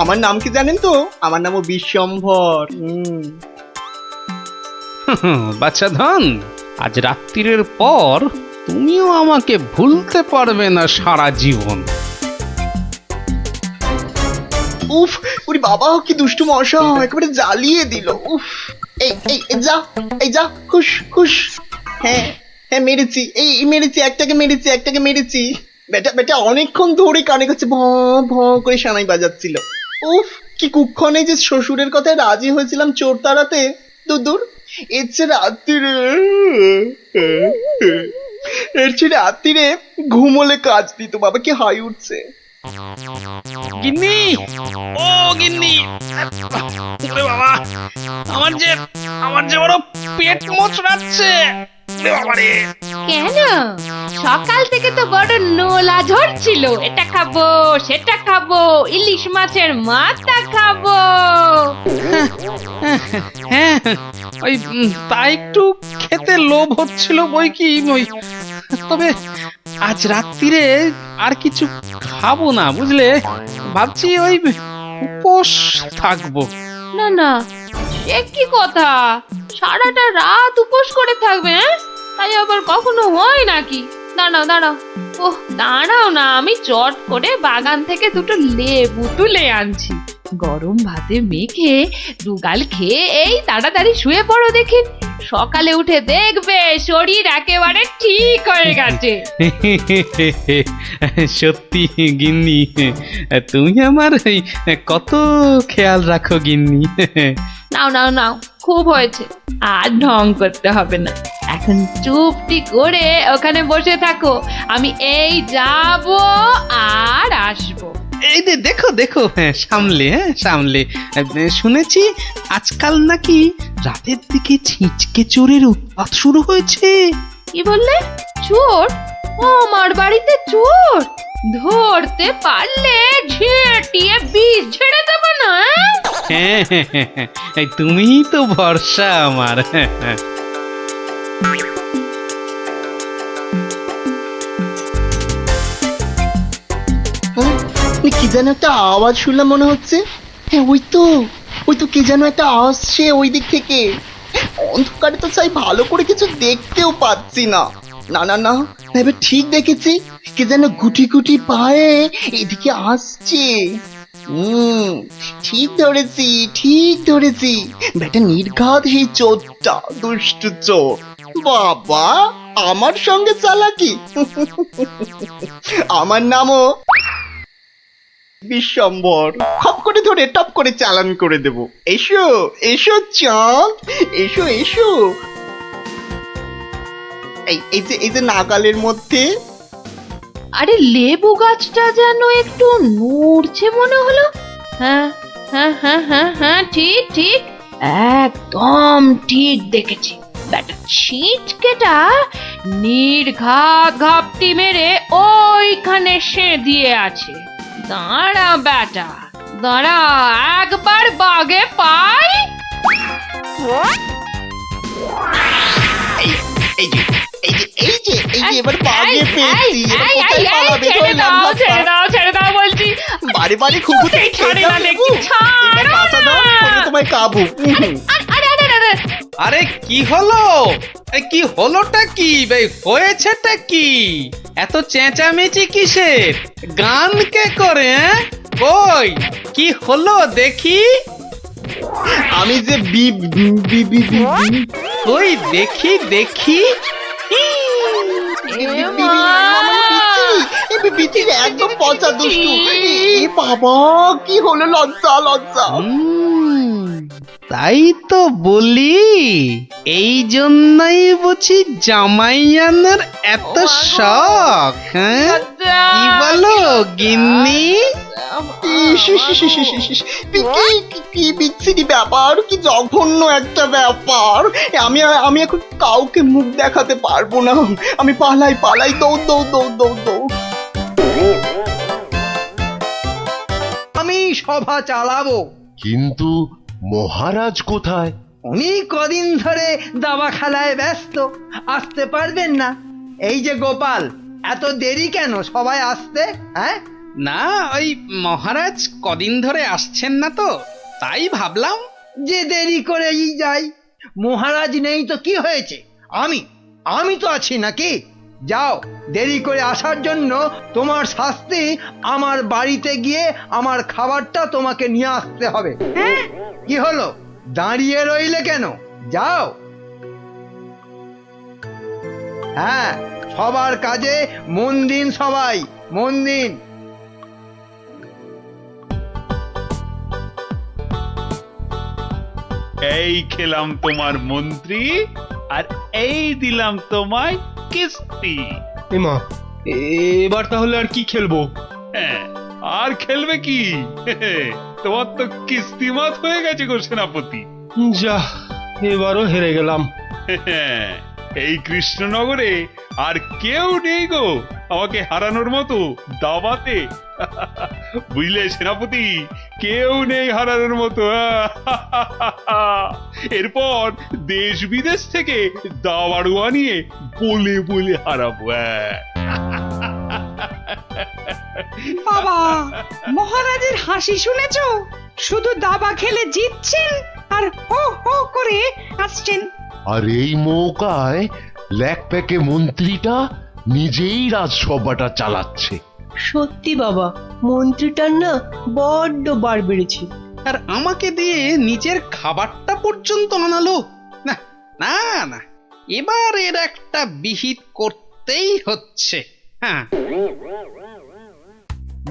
আমার নাম কি জানেন তো? আমার নামও বিশ্বম্ভর। বাচ্চা ধন, আজ রাত্রির পর তুমিও আমাকে ভুলতে পারবে না সারা জীবন। উফ, ওরে বাবা কি দুষ্টু মশা, একেবারে জ্বালিয়ে দিল। উফ, এই যা খুশ খুশ। হ্যাঁ হ্যাঁ মেরেছি, মেরেছি, একটাকে মেরেছি। বেটা অনেকক্ষণ ধরে কানে কাছে ভ ভ করে সানাই বাজাচ্ছিল। উফ, কি কুক্ষণে যে শ্বশুরের কথায় রাজি হয়েছিলাম চোর তাড়াতে। দূর, এর চেয়ে রাত্রিরে ঘুমোলে কাজ দিত। বাবা কি হাই উঠছে। গিন্নি, ও গিন্নি, ওরে বাবা, আমার যে বড় পেট মোচড়াচ্ছে। কেন? সকাল থেকে তো বড় নোলা ঝরছিল, এটা খাবো সেটা খাবো, ইলিশ মাছের মাথা খাবো। হ্যাঁ, ওই তা একটু খেতে লোভ হচ্ছিল বই কি, ওই তবে আজ রাত্রিরে আর কিছু খাবো না বুঝলে, ভাবছি ওই উপোস থাকবো। না না, সে কি কথা? সারাটা রাত উপোস করে থাকবে? তাই আবার কখনো হয় নাকি? দাঁড়াও দাঁড়াও ওহ দাঁড়াও না, আমি চট করে বাগান থেকে দুটো লেবু তুলে আনছি। গরম ভাতে মেখে দুগাল খেয়ে এই তাড়াতাড়ি শুয়ে পড়ো দেখি, সকালে উঠে দেখবে শরীর একেবারে ঠিক হয়ে গেছে। সত্যি গিন্নি, তুমি আমার এই কত খেয়াল রাখো গিন্নি। নাও নাও নাও, খুব হয়েছে, আর ঢং করতে হবে না। এখন চুপটি করে ওখানে বসে থাকো, আমি এই যাব আর আসবো। এই যে দেখো দেখো, সামলে সামলে। শুনেছি আজকাল নাকি রাতের দিকে ছিঁচকে চোরের উৎপাত শুরু হয়েছে। কি বললে? চোর? আমার বাড়িতে চোর? ধরতে পারলে ঝেঁটিয়ে বিষ ঝেড়ে দেবো না? হ্যাঁ, তুমিই তো ভরসা আমার। কি যেন একটা আওয়াজ শুনলাম মনে হচ্ছে। হ্যাঁ ওই তো কে যেন একটা আসছে ওই দিক থেকে। অন্ধকারে তো চাই ভালো করে কিছু দেখতেও পাচ্ছি না। না না না, এবার ঠিক দেখেছি, কে যেন গুটি গুটি পায়ে এদিকে আসছে। ঠিক ধরেছি, বেটা নির্ঘাত সেই চোরটা, দুষ্টু চোর। বাবা, আমার সঙ্গে চালাকি। আমার নামও বিশ্বম্বর। খপ করে ধরে টপ করে চালান করে দেব। এসো এসো চাঁদ, এসো এসো। এই যে নাগালের মধ্যে। আরে লেবু গাছটা যেন একটু নড়ছে মনে হলো। হ্যাঁ হ্যাঁ হ্যাঁ হ্যাঁ হ্যাঁ, ঠিক ঠিক, একদম ঠিক দেখেছি। ব্যাটা ছিটকেটা নির্ঘাত ঘাপটি মেরে ওইখানে সে দিয়ে আছে। দাঁড়া ব্যাটা, দাঁড়া, একবার বাগে পাই। এবার বাগে পেয়েছি। ছেড়ে দাও বলছি। বারে বারে খুকুতে ছাড়ে না দেখি, এবার বাঁচা দাও, আমি তোমায় কাবু। আরে কি হলো? কি হলোটা কি ভাই, হয়েছেটা কি? এত চেঁচামেচি কিসের? গান কে করে? কই কি হলো দেখি? আমি যে কই দেখি দেখি। একদম পচা দুষ্টু। বাবা, কি হলো? লজ্জা লজ্জা। তাই তো বলি, এই জন্যই বুঝি জামাইয়ানের এত শখ। হ্যাঁ কি বলো গিন্নি? কি বিচ্ছিরি ব্যাপার, কি জঘন্য একটা ব্যাপার। আমি এখন কাউকে মুখ দেখাতে পারবো না। আমি পালাই, দৌড়। আমি সভা চালাবো। কিন্তু মহারাজ কোথায়? উনি কদিন ধরে দাবা খেলায় ব্যস্ত, আসতে পারবেন না। এই যে গোপাল, এত দেরি কেন সবাই আসতে? হ্যাঁ না, ওই মহারাজ কদিন ধরে আসছেন না তো, তাই ভাবলাম যে দেরি করেই যাই। মহারাজ নেই তো কি হয়েছে, আমি তো আছি নাকি? যাও, দেরি করে আসার জন্য তোমার শাস্তি আমার বাড়িতে গিয়ে আমার খাবারটা তোমাকে নিয়ে আসতে হবে। কি হলো, দাঁড়িয়ে রইলে কেন? যাও। হ্যাঁ, সবার কাজে মন দিন, সবাই মন দিন। এই খেলাম তোমার মন্ত্রী, আর এই দিলাম তোমায় কিস্তি। এমা, এবার তাহলে আর কি খেলবো? হ্যাঁ, আর খেলবে কি? তোমার তো কিস্তিমাত হয়ে গেছে গো সেনাপতি। যা, এবারও হেরে গেলাম। এই কৃষ্ণনগরে আর কেউ নেই গো আমাকে হারানোর মতো দাবাতে। বুঝলে সেনাপতি, কেউ নেই হারানোর মতো। এরপর দেশ বিদেশ থেকে দাবাড়ুয়া নিয়ে বলে বলে হারাবো। বাবা, মহারাজের হাসি শুনেছো? শুধু দাবা খেলে জিতছেন আর হো হো করে আসছেন। আর এই মৌকায় ল্যাকপ্যাকে মন্ত্রীটা নিজেই রাজসভাটা চালাচ্ছে। সত্যি বাবা, মন্ত্রীটার না বড্ড বার বেড়েছে। আর আমাকে দিয়ে নিজের খাবারটা পর্যন্ত আনালো। না না না, এবার এর একটা বিহিত করতেই হচ্ছে। হ্যাঁ,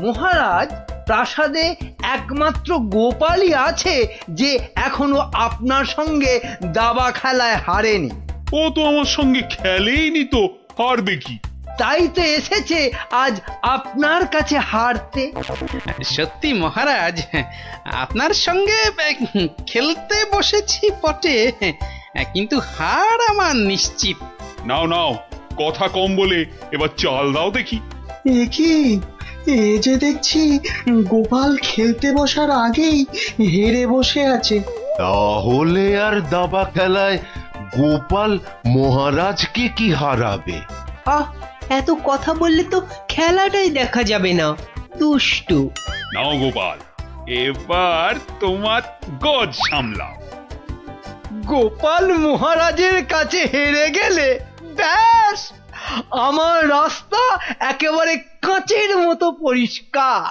মহারাজ, প্রাসাদে একমাত্র গোপালই আছে যে এখনো আপনার সঙ্গে দাবা খেলায় হারেনি। ও তো আমার সঙ্গে খেলেইনি, তো হারবে কি? তাই তো এসেছে আজ আপনার কাছে হারতে। সত্যি মহারাজ, আপনার সঙ্গে খেলতে বসেছি বটে, কিন্তু হার আমার নিশ্চিত। নাও নাও, কথা কম বলে এবার চাল দাও দেখি। এ কি, এ যে দেখছি গোপাল খেলতে বসার আগেই হেরে বসে আছে। তাহলে আর দাবা খেলায় গোপাল মহারাজকে কি হারাবে? আহ, এত কথা বললে তো খেলাটাই দেখা যাবে না, দুষ্টু। নাও গোপাল, এবার তোমার গজ সামলাও। গোপাল মহারাজের কাছে হেরে গেলে ব্যাস, আমার রাস্তা একেবারে কাঁচের মতো পরিষ্কার।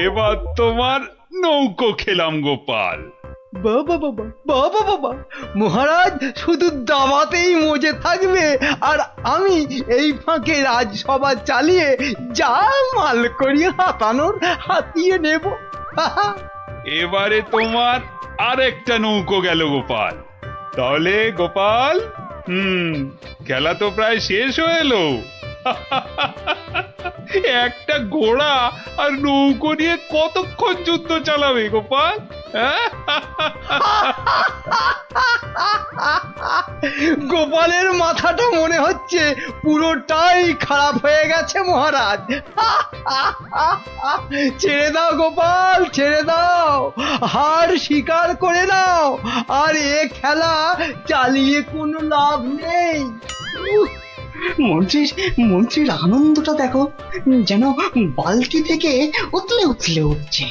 এবার তোমার নৌকো খেলাম গোপাল। বাবা বাবা বাবা বাবা, মহারাজ শুধু দাবাতেই মজে থাকবে আর আমি এই ফাঁকে রাজসভা চালিয়ে যা মাল করি হাতানোর হাতিয়ে নেব। এবারে তোমার আরেকটা নৌকো গেল গোপাল। তাহলে গোপাল, খেলা তো প্রায় শেষ হয়ে এলো। একটা ঘোড়া আর নৌকো নিয়ে কতক্ষণ যুদ্ধ চালাবে গোপাল? গোপালের মাথাটা মনে হচ্ছে পুরোটাই খারাপ হয়ে গেছে মহারাজ। ছেড়ে দাও গোপাল, ছেড়ে দাও, হার স্বীকার করে নাও, আর এ খেলা চালিয়ে কোনো লাভ নেই। মন্ত্রীর আনন্দটা দেখো, যেন বালতি থেকে উতলে উতলে উঠছে।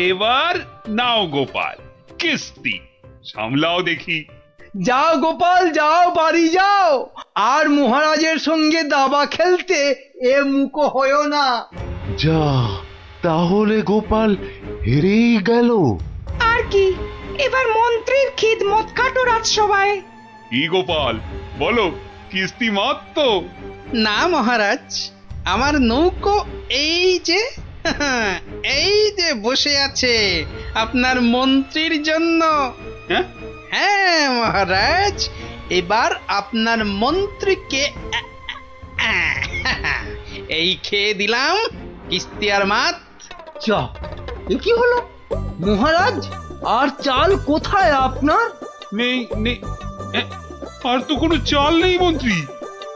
এবার নাও গোপাল, কিস্তি সামলাও দেখি। যাও গোপাল যাও, বাড়ি যাও, আর মহারাজের সঙ্গে দাবা খেলতে এ মুখো হয়েও না। যা, তাহলে গোপাল হেরেই গেল। আর কি, এবার মন্ত্রীর খিদমত খাটো রাজসভায়। কি গোপাল, বলো, কিস্তি মত তো? না মহারাজ, আমার নৌকো এই যে এই যে বসে আছে আপনার মন্ত্রীর জন্য। হ্যাঁ মহারাজ, এবার আপনার মন্ত্রীকে এই খেয়ে দিলাম কিস্তি আর মাত। যা, এ কি হলো মহারাজ? আর চাল কোথায় আপনার? নেই নেই, আর তো কোনো চাল নেই মন্ত্রী।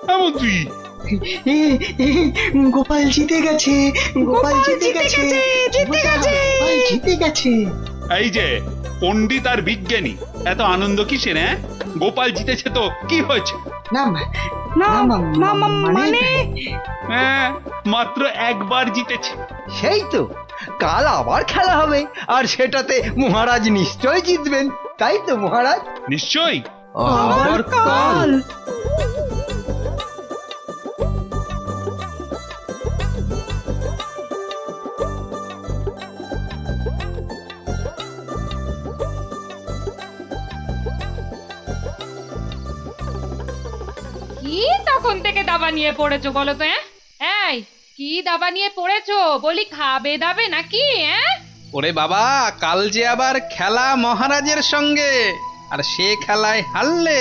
হ্যাঁ মন্ত্রী, গোপাল জিতে গেছে, গোপাল জিতে গেছে, গোপাল জিতে গেছে। এই যে পণ্ডিত আর বিজ্ঞানী, এত আনন্দ কিসের? গোপাল জিতেছে তো কি হয়েছে? না মানে হ্যাঁ, মাত্র একবার জিতেছে। সেই তো, কাল আবার খেলা হবে, আর সেটাতে মহারাজ নিশ্চয় জিতবেন, তাই তো মহারাজ? নিশ্চয়ই। আবার কাল। কি তখন থেকে দাবা নিয়ে পড়েছো বলো তো? এই, কি দাবা নিয়ে পড়েছো? বলি খাবে দাবে নাকি? ওরে বাবা, কাল যে আবার খেলা মহারাজের সঙ্গে, আর সে খেলায় হারলে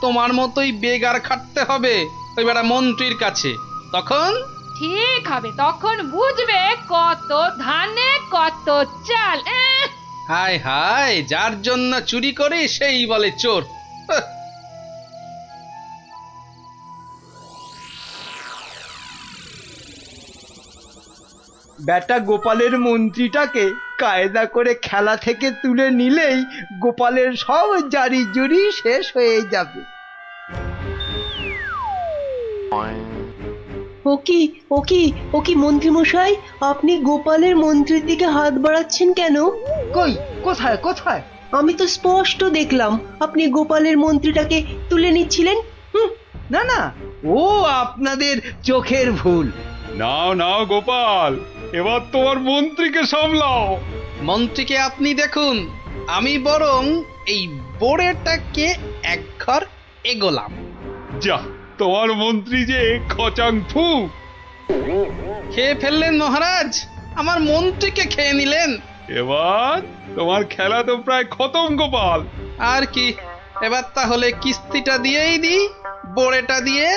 তোমার মতোই বেগার খাটতে হবে ওই বেটা মন্ত্রীর কাছে। তখন ঠিক হবে, তখন বুঝবে কত ধানে কত চাল। হায় হায়, যার জন্য চুরি করে সেই বলে চোর। বেটা গোপালের মন্ত্রীটাকে কায়দা করে খেলা থেকে তুলে নিলেই গোপালের সব জারি জুরি শেষ হয়ে যাবে। ও কি মন্ত্রী মশাই, আপনি গোপালের মন্ত্রীর দিকে হাত বাড়াচ্ছেন কেন? কই, কোথায় কোথায়? আমি তো স্পষ্ট দেখলাম আপনি গোপালের মন্ত্রীটাকে তুলে নিচ্ছিলেন। না না, ও আপনাদের চোখের ভুল। নাও নাও গোপাল, এবার তোমার মন্ত্রীকে সামলাও। মন্ত্রীকে আপনি দেখুন, আমি বরং এই বোড়েটাকে এক ঘর এগোলাম। যা, তোমার মন্ত্রী যে খচাং ফু। খেয়ে ফেললেন মহারাজ, আমার মন্ত্রীকে খেয়ে নিলেন। এবার তোমার খেলা তো প্রায় খতম গোপাল। আর কি, এবার তাহলে কিস্তিটা দিয়েই দিই, বোড়েটা দিয়ে।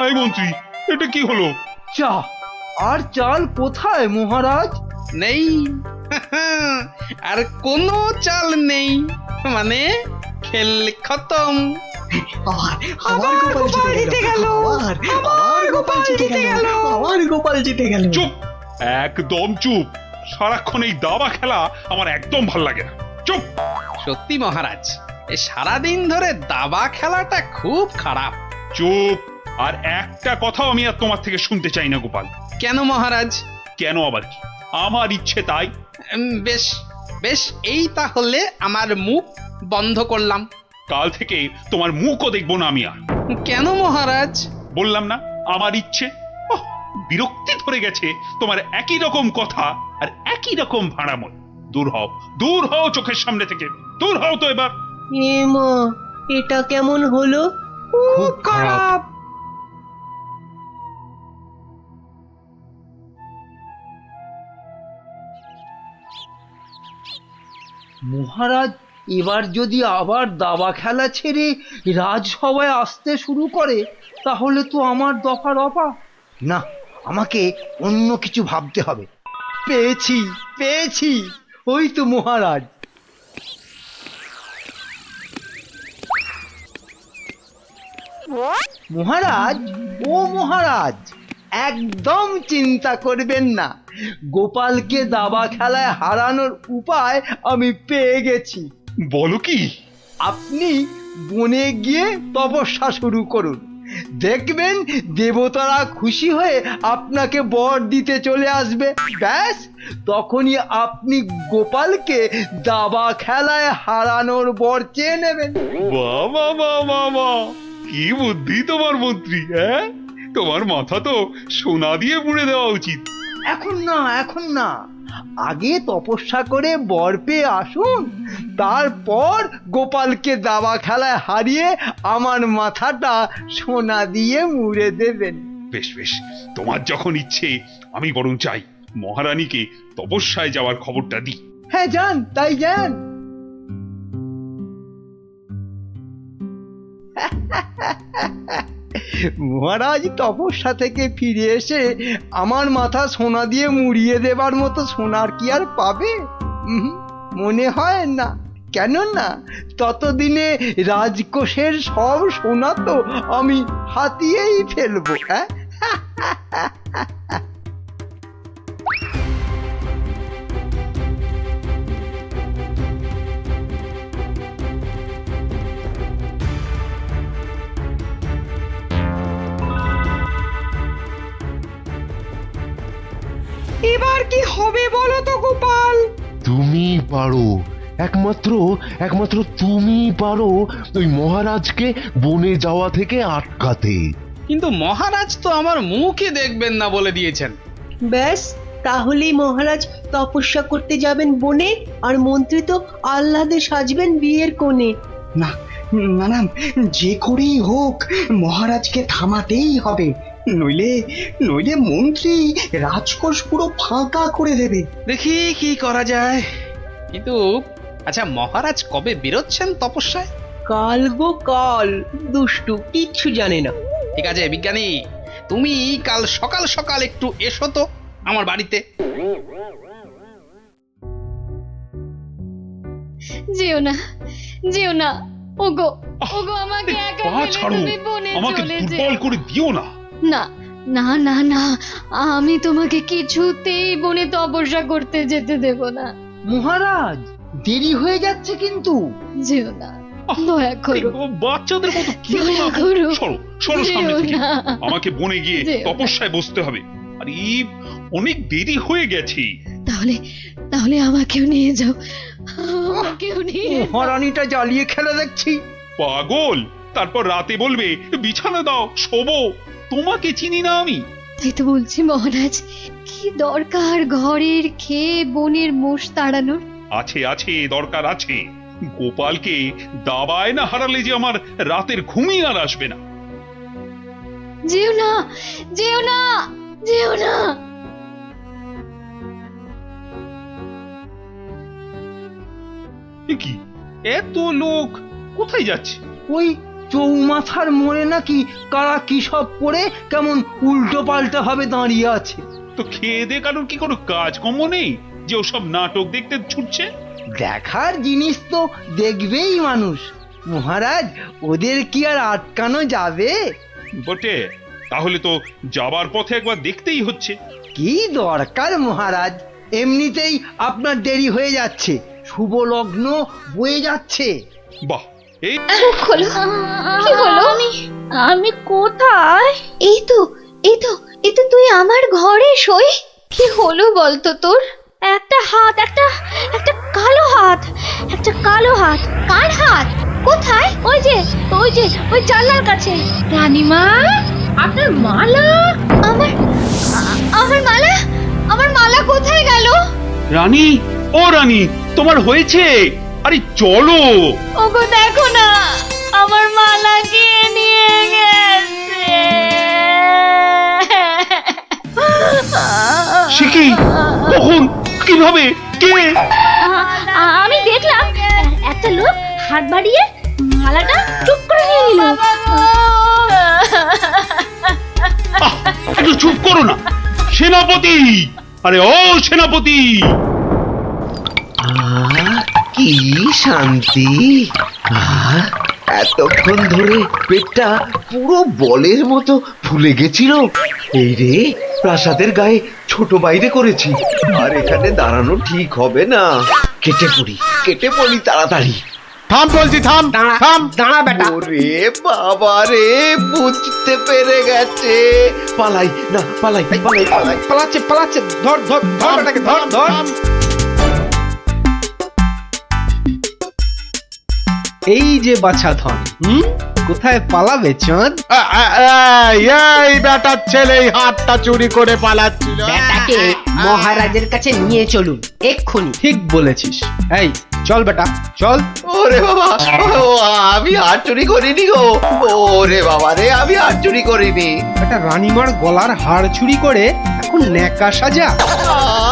এই মন্ত্রী, এটা কি হলো? চা আর চাল কোথায় মহারাজ? নেই, আর কোনো চাল নেই, মানে খেল খতম। আবার গোপাল জিতে গেল। আবার গোপাল জিতে গেল। আবার গোপাল জিতে গেল। চুপ, একদম চুপ। সারাক্ষণ এই দাবা খেলা আমার একদম ভাল লাগে না। চুপ। সত্যি মহারাজ, এই সারাদিন ধরে দাবা খেলাটা খুব খারাপ। চুপ, আর একটা কথাও আমি আর তোমার থেকে শুনতে চাই না গোপাল। কেন মহারাজ? কেন আবার কি? আমার ইচ্ছে তাই। বেশ বেশ, এই তাহলে আমার মুখ বন্ধ করলাম। কাল থেকে তোমার মুখও দেখবো না আমি আর। কেন মহারাজ? বললাম না, আমার ইচ্ছে। বিরক্তি ধরে গেছে তোমার একই রকম কথা আর একই রকম ভাড়াময়। দূর হও, দূর হও চোখের সামনে থেকে, দূর হও তো এবার। মা, এটা কেমন হলো? খুব খারাপ। মহারাজ এবার যদি আবার দাবা খেলা ছেড়ে রাজসভায় আসতে শুরু করে, তাহলে তো আমার দফা রফা। না, আমাকে অন্য কিছু ভাবতে হবে। পেয়েছি পেয়েছি, ওই তো মহারাজ। মহারাজ, ও মহারাজ, একদম চিন্তা করবেন না, গোপালকে দাবা খেলায় হারানোর উপায় আমি পেয়ে গেছি। বলো কি? আপনি বনে গিয়ে তপস্যা শুরু করুন, দেখবেন দেবতারা খুশি হয়ে আপনাকে বর দিতে চলে আসবে। ব্যাস, তখনই আপনি গোপালকে দাবা খেলায় হারানোর বর চেয়ে নেবেন। বাবা বাবা বাবা, কি বুদ্ধি তোমার মন্ত্রী! হ্যাঁ, তোমার মাথা তো সোনা দিয়ে মুড়ে দেওয়া উচিত। এখন না, এখন না, আগে তপস্যা করে বর পেয়ে আসুন, তারপর গোপালকে দাবা খেলায় হারিয়ে আমার মাথাটা সোনা দিয়ে মুড়ে দেবেন। বেশ বেশ, তোমার যখন ইচ্ছে, আমি বরং চাই মহারানীকে তপস্যায় যাওয়ার খবরটা দিই। হ্যাঁ, যান, তাই যান। মহারাজ তপস্যা থেকে ফিরে এসে আমার মাথা সোনা দিয়ে মুড়িয়ে দেবার মতো সোনার কি আর পাবে? মনে হয় না। কেননা ততদিনে রাজকোষের সব সোনা তো আমি হাতিয়েই ফেলবো। হ্যাঁ, এবার কি হবে বলো তো গোপাল? তুমি পারো, একমাত্র তুমি পারো ওই মহারাজকে বনে যাওয়া থেকে আটকাতে। কিন্তু মহারাজ তো আমার মুখই দেখবেন না বলে দিয়েছেন। ব্যাস, তাহলেই মহারাজ তপস্যা করতে যাবেন বনে, আর মন্ত্রী তো আহ্লাদে সাজবেন বিয়ের কোণে। না না না, যে করেই হোক মহারাজকে থামাতেই হবে, নইলে মন্ত্রী রাজকোষ পুরো ফাঁকা করে দেবে। দেখি কি করা যায়। কিন্তু আচ্ছা, মহারাজ কবে বেরোচ্ছেন তপস্যায়? কাল গো কাল, দুষ্টু কিচ্ছু জানে না। ঠিক আছে বিজ্ঞানী, তুমি কাল সকাল সকাল একটু এসো তো আমার বাড়িতে। যেও না, যেও না, ওগো ওগো, আমাকে একা পা ফেলে ছাড়ো, তুমি বনে আমাকে চলে দুর্বল করে দিও না। না না না না, আমি তোমাকে কিছুতেই বনে তপস্যা করতে যেতে দেব না। মহারাজ, দেরি হয়ে যাচ্ছে কিন্তু। যেও না, দয়া করো। বাচ্চাদের মতো কি দয়া করো। সরো সরো সামনে যেও থেকে। না। আমাকে বনে গিয়ে যেও না। তপস্যায় বসতে হবে। আর অনেক দেরি হয়ে গেছে। তাহলে আমাকেও নিয়ে যাও, আমাকেও নিয়ে যাও। মহারানীটা জ্বালিয়ে খেলা দেখছি। পাগল, তারপর রাতে বলবে বিছানা দাও শোবো। তোমাকে চিনি না আমি? তাই তো বলছি মহারাজ, কি দরকার ঘরের খেয়ে বনের মোষ তাড়ানোর? আছে আছে, দরকার আছে। গোপালকে দাবায় না হারালে যে আমার রাতের ঘুমই আর আসবে না। যেও না, যেও না, যেও না। এ কি, এত লোক কোথায় যাচ্ছে? ওই চৌমাথার মোড়ে নাকি কারা কি সব করে কেমন উল্টো পাল্টা ভাবে দাঁড়িয়ে আছে। তো খেয়ে দে কারোর কি কোনো কাজকর্ম নেই যে ওসব নাটক দেখতে ছুটছে? দেখার জিনিস তো দেখবেই মানুষ মহারাজ, ওদের কি আর আটকানো যাবে? বটে, তাহলে তো যাবার পথে একবার দেখতেই হচ্ছে। কি দরকার মহারাজ, এমনিতেই আপনার দেরি হয়ে যাচ্ছে, শুভ লগ্ন বয়ে যাচ্ছে। বাহ, এই হলো, কি হলো? আমি কোথায়? এই তো, এই তো, এই তো তুই আমার ঘরে শোই। কি হলো বলতো তোর? একটা হাত, একটা কালো হাত, একটা কালো হাত। কার হাত? কোথায়? ওই যে, ওই যে, ওই জানলার কাছে। রানীমা, আপনার মালা। আমার মালা, আমার মালা কোথায় গেল? রানী, ও রানী, তোমার হয়েছে? আরে চলো। ওগো দেখো না, আমার মালা কে নিয়ে গেছে। সে কি? কখন? কিভাবে? কে? আমি দেখলাম একটা লোক হাত বাড়িয়ে মালাটা চুপ করে নিয়ে নিল। একটু চুপ করো না সেনাপতি। আরে ও সেনাপতি, কি শান্তি! এতক্ষণ ধরে পেটটা পুরো বলের মতো ফুলে গেছিল। এই রে, প্রাসাদের গায়ে ছোট বাইরে করেছি, আর এখানে দাঁড়ানো ঠিক হবে না। কেটে পড়ি তাড়াতাড়ি। থাম বলছি, থাম থাম। দাঁড়া বেটা। ওরে বাবা রে, বুঝতে পেরে গেছে। পালাই না, পালাই। পালাচ্ছে পালাচ্ছে, ধর ধর ধর বেটাকে, ধর ধর। এই যে বাছা ধন, কোথায় পালাবে চাঁদ? এই বেটার ছেলে এই হাতটা চুরি করে পালাচ্ছিল। বেটাকে মহারাজের কাছে নিয়ে চলুন এক্ষুনি। ঠিক বলেছিস। এই চল বেটা চল। ওরে বাবা, আমি হাত চুরি করিনি গো। ওরে বাবা রে, আমি হাত চুরি করিনি। বেটা রানীমার গলার হাড় চুরি করে এখন ন্যাকা সাজা।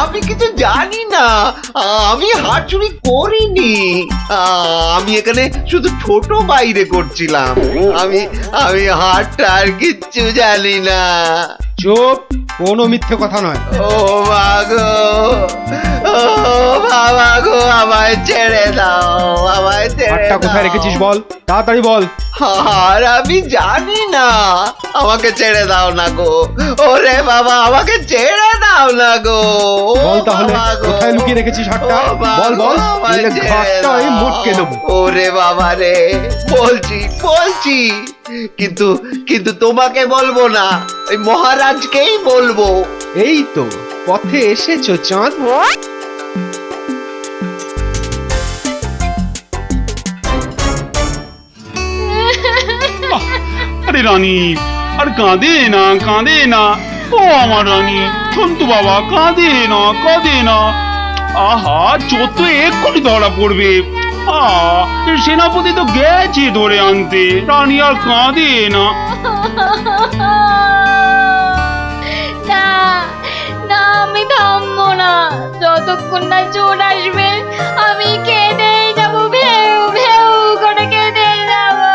আমি কিছু জানি না, আমি হাত চুরি করিনি। আমি এখানে শুধু ছোট বাইরে করছিলাম। আমি হাতটা আর কিচ্ছু জানি না। চুপ, কোনো মিথ্যে কথা নয়। ও মা গো, ও বাবা গো, আমায় ছেড়ে দাও, আমায় ছেড়ে হাতটা কোথায় রেখেছিস বল, তাড়াতাড়ি বল। আর আমি জানি না, আমাকে ছেড়ে দাও না গো। ওরে বাবা, আমাকে ছেড়ে দাও না গো। বল তাহলে কোথায় লুকিয়ে রেখেছিস হাতটা, বল বল, নইলে ঘাটটা আমি মটকে দেবো। ওরে বাবা রে, বলছি, কিন্তু তোমাকে বলবো না, ওই মহারাজকেই বলবো। এই তো পথে এসেছো চাঁদ। আরে রানী, আর কাঁদে না। ও আমার রানী, সন্তু বাবা, কাঁদে না। আহা, চোর তো এক্ষুনি ধরা পড়বে। সেনাপতি তো গেছে ধরে আনতে। রানী আর কাঁদে না। না, আমি থামবো না যতক্ষণ না চোর আসবে। আমি কেঁদেই যাবো, ভেউ ভেউ করে কেঁদে যাবো।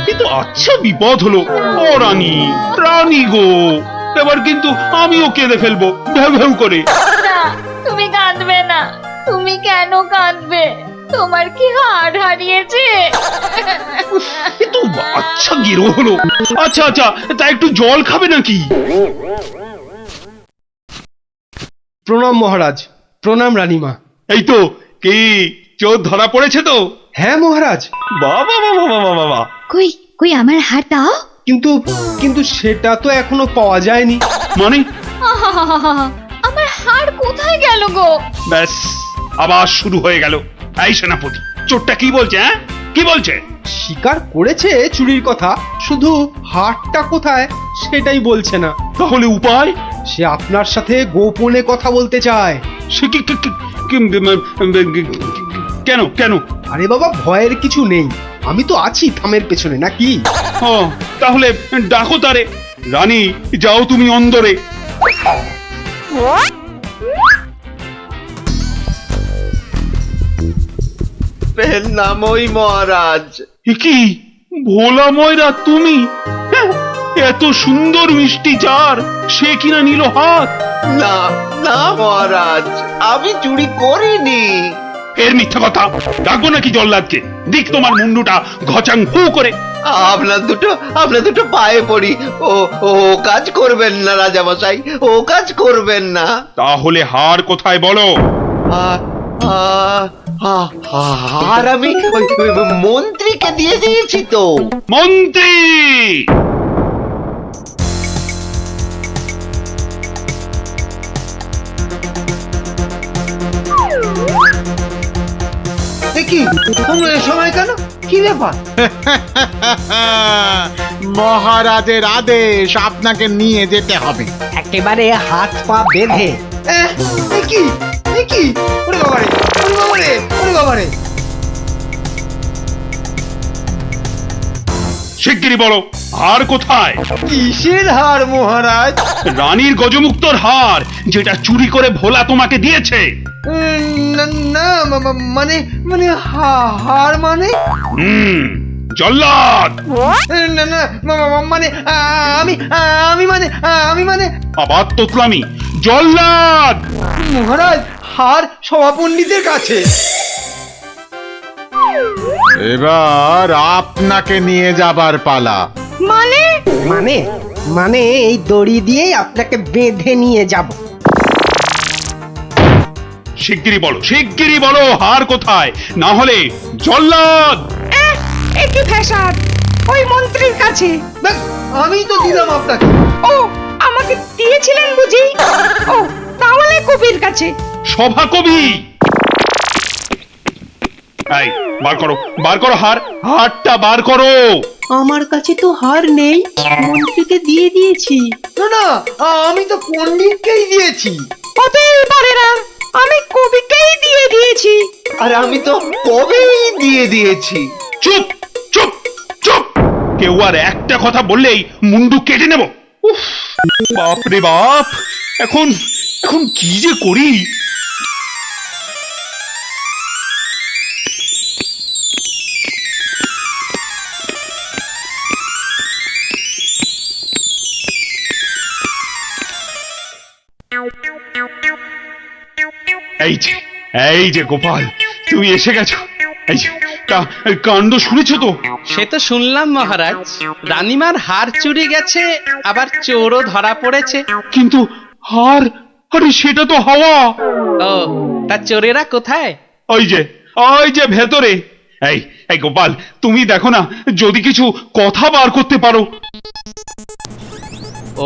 কিন্তু আচ্ছা বিপদ হলো। ও রানী গো, এবার কিন্তু আমিও কেঁদে ফেলবো ভেউ ভেউ করে। না, তুমি কাঁদবে না। তুমি কেন কাঁদবে? তোমার কি হাড় হারিয়েছে? কিন্তু আচ্ছা গেরো হলো। আচ্ছা, তা একটু জল খাবে নাকি? প্রণাম মহারাজ। প্রণাম রানীমা। এই তো, কি চোর ধরা পড়েছে তো? হ্যাঁ মহারাজ। বাবা। কই আমার হাড় দাও। কিন্তু সেটা তো এখনো পাওয়া যায়নি। মানে? আমার হাড় কোথায় গেল গো? ব্যাস, আবার শুরু হয়ে গেল। এই সেনাপতি, চোরটা কি বলছে? কি বলছে? স্বীকার করেছে চুরির কথা, শুধু হারটা কোথায় সেটাই বলছে না। তাহলে উপায়? সে আপনার সাথে গোপনে কথা বলতে চায়। সে কেন কেন? আরে বাবা, ভয়ের কিছু নেই, আমি তো আছি থামের পেছনে, নাকি? তাহলে ডাকো তারে। রানী, যাও তুমি অন্দরে। নামই মহারাজ। কি ভোলা ময়রা তুমি? এত সুন্দর মিষ্টি চার সে কিনা নিল হাত? না না মহারাজ, আমি চুরি করিনি। এর মিথ্যা কথা। ডাকবো নাকি জল্লাদকে? দিক তোমার মুন্ডুটা ঘচাং ফু করে। আপনার দুটো পায়ে পড়ি। ও কাজ করবেন না রাজামশাই, ও কাজ করবেন না। তাহলে হার কোথায় বলো? আর আমি মন্ত্রীকে দিয়ে দিয়েছি তো। মন্ত্রী! কি সময় কেন? কি ব্যাপার? মহারাজের আদেশ, আপনাকে নিয়ে যেতে হবে। একেবারে হাত পা বেঁধে। কি ওরে বাবারে, ওরে বাবারে, ওরে বাবারে! শিগগিরই বলো, হার কোথায়? কিসের হার মহারাজ? রানীর গজমুক্তর হার, যেটা চুরি করে ভোলা তোমাকে দিয়েছে। না মানে মানে হার মানে? জল্লাদ! না না মানে আমি মানে আবার তোতলামি। জল্লাদ! মহারাজ, হার সভাপণ্ডিতের কাছে। এবার আপনাকে নিয়ে যাবার পালা। মানে মানে মানে এই দড়ি দিয়েই আপনাকে বেঁধে নিয়ে যাব। শিগগিরই বলো হার কোথায়, না হলে জল্লাদ! একই ফ্যাশন, ওই মন্ত্রীর কাছে। আমি তো দিলাম আপনাকে। ও, আমাকে দিয়েছিলেন বুঝি? ও, তাহলে কবির কাছে। সভা কবি! এই, বার করো হারটা বার করো। আমার কাছে তো হার নেই, মন্ত্রীকে দিয়ে দিয়েছি। না না, আমি তো পণ্ডিতকেই দিয়েছি। হতেই পারে না, আমি কবিকেই দিয়ে দিয়েছি। আর আমি তো কবেই দিয়ে দিয়েছি। চুপ চুপ চুপ! কেউ আর একটা কথা বললেই মুন্ডু কেটে নেব। বাপ রে বাপ! এখন কি যে করি! এই যে গোপাল, তুমি এসে গেছো। এই যে কাণ্ড শুনেছো তো? সে তো শুনলাম মহারাজ, রানীমার হার চুরি গেছে, আবার চোরও ধরা পড়েছে। কিন্তু হার, আরে সেটা তো হাওয়া। ও, তা চোরেরা কোথায়? ওই যে ভেতরে। এই গোপাল, তুমি দেখো না যদি কিছু কথা বার করতে পারো।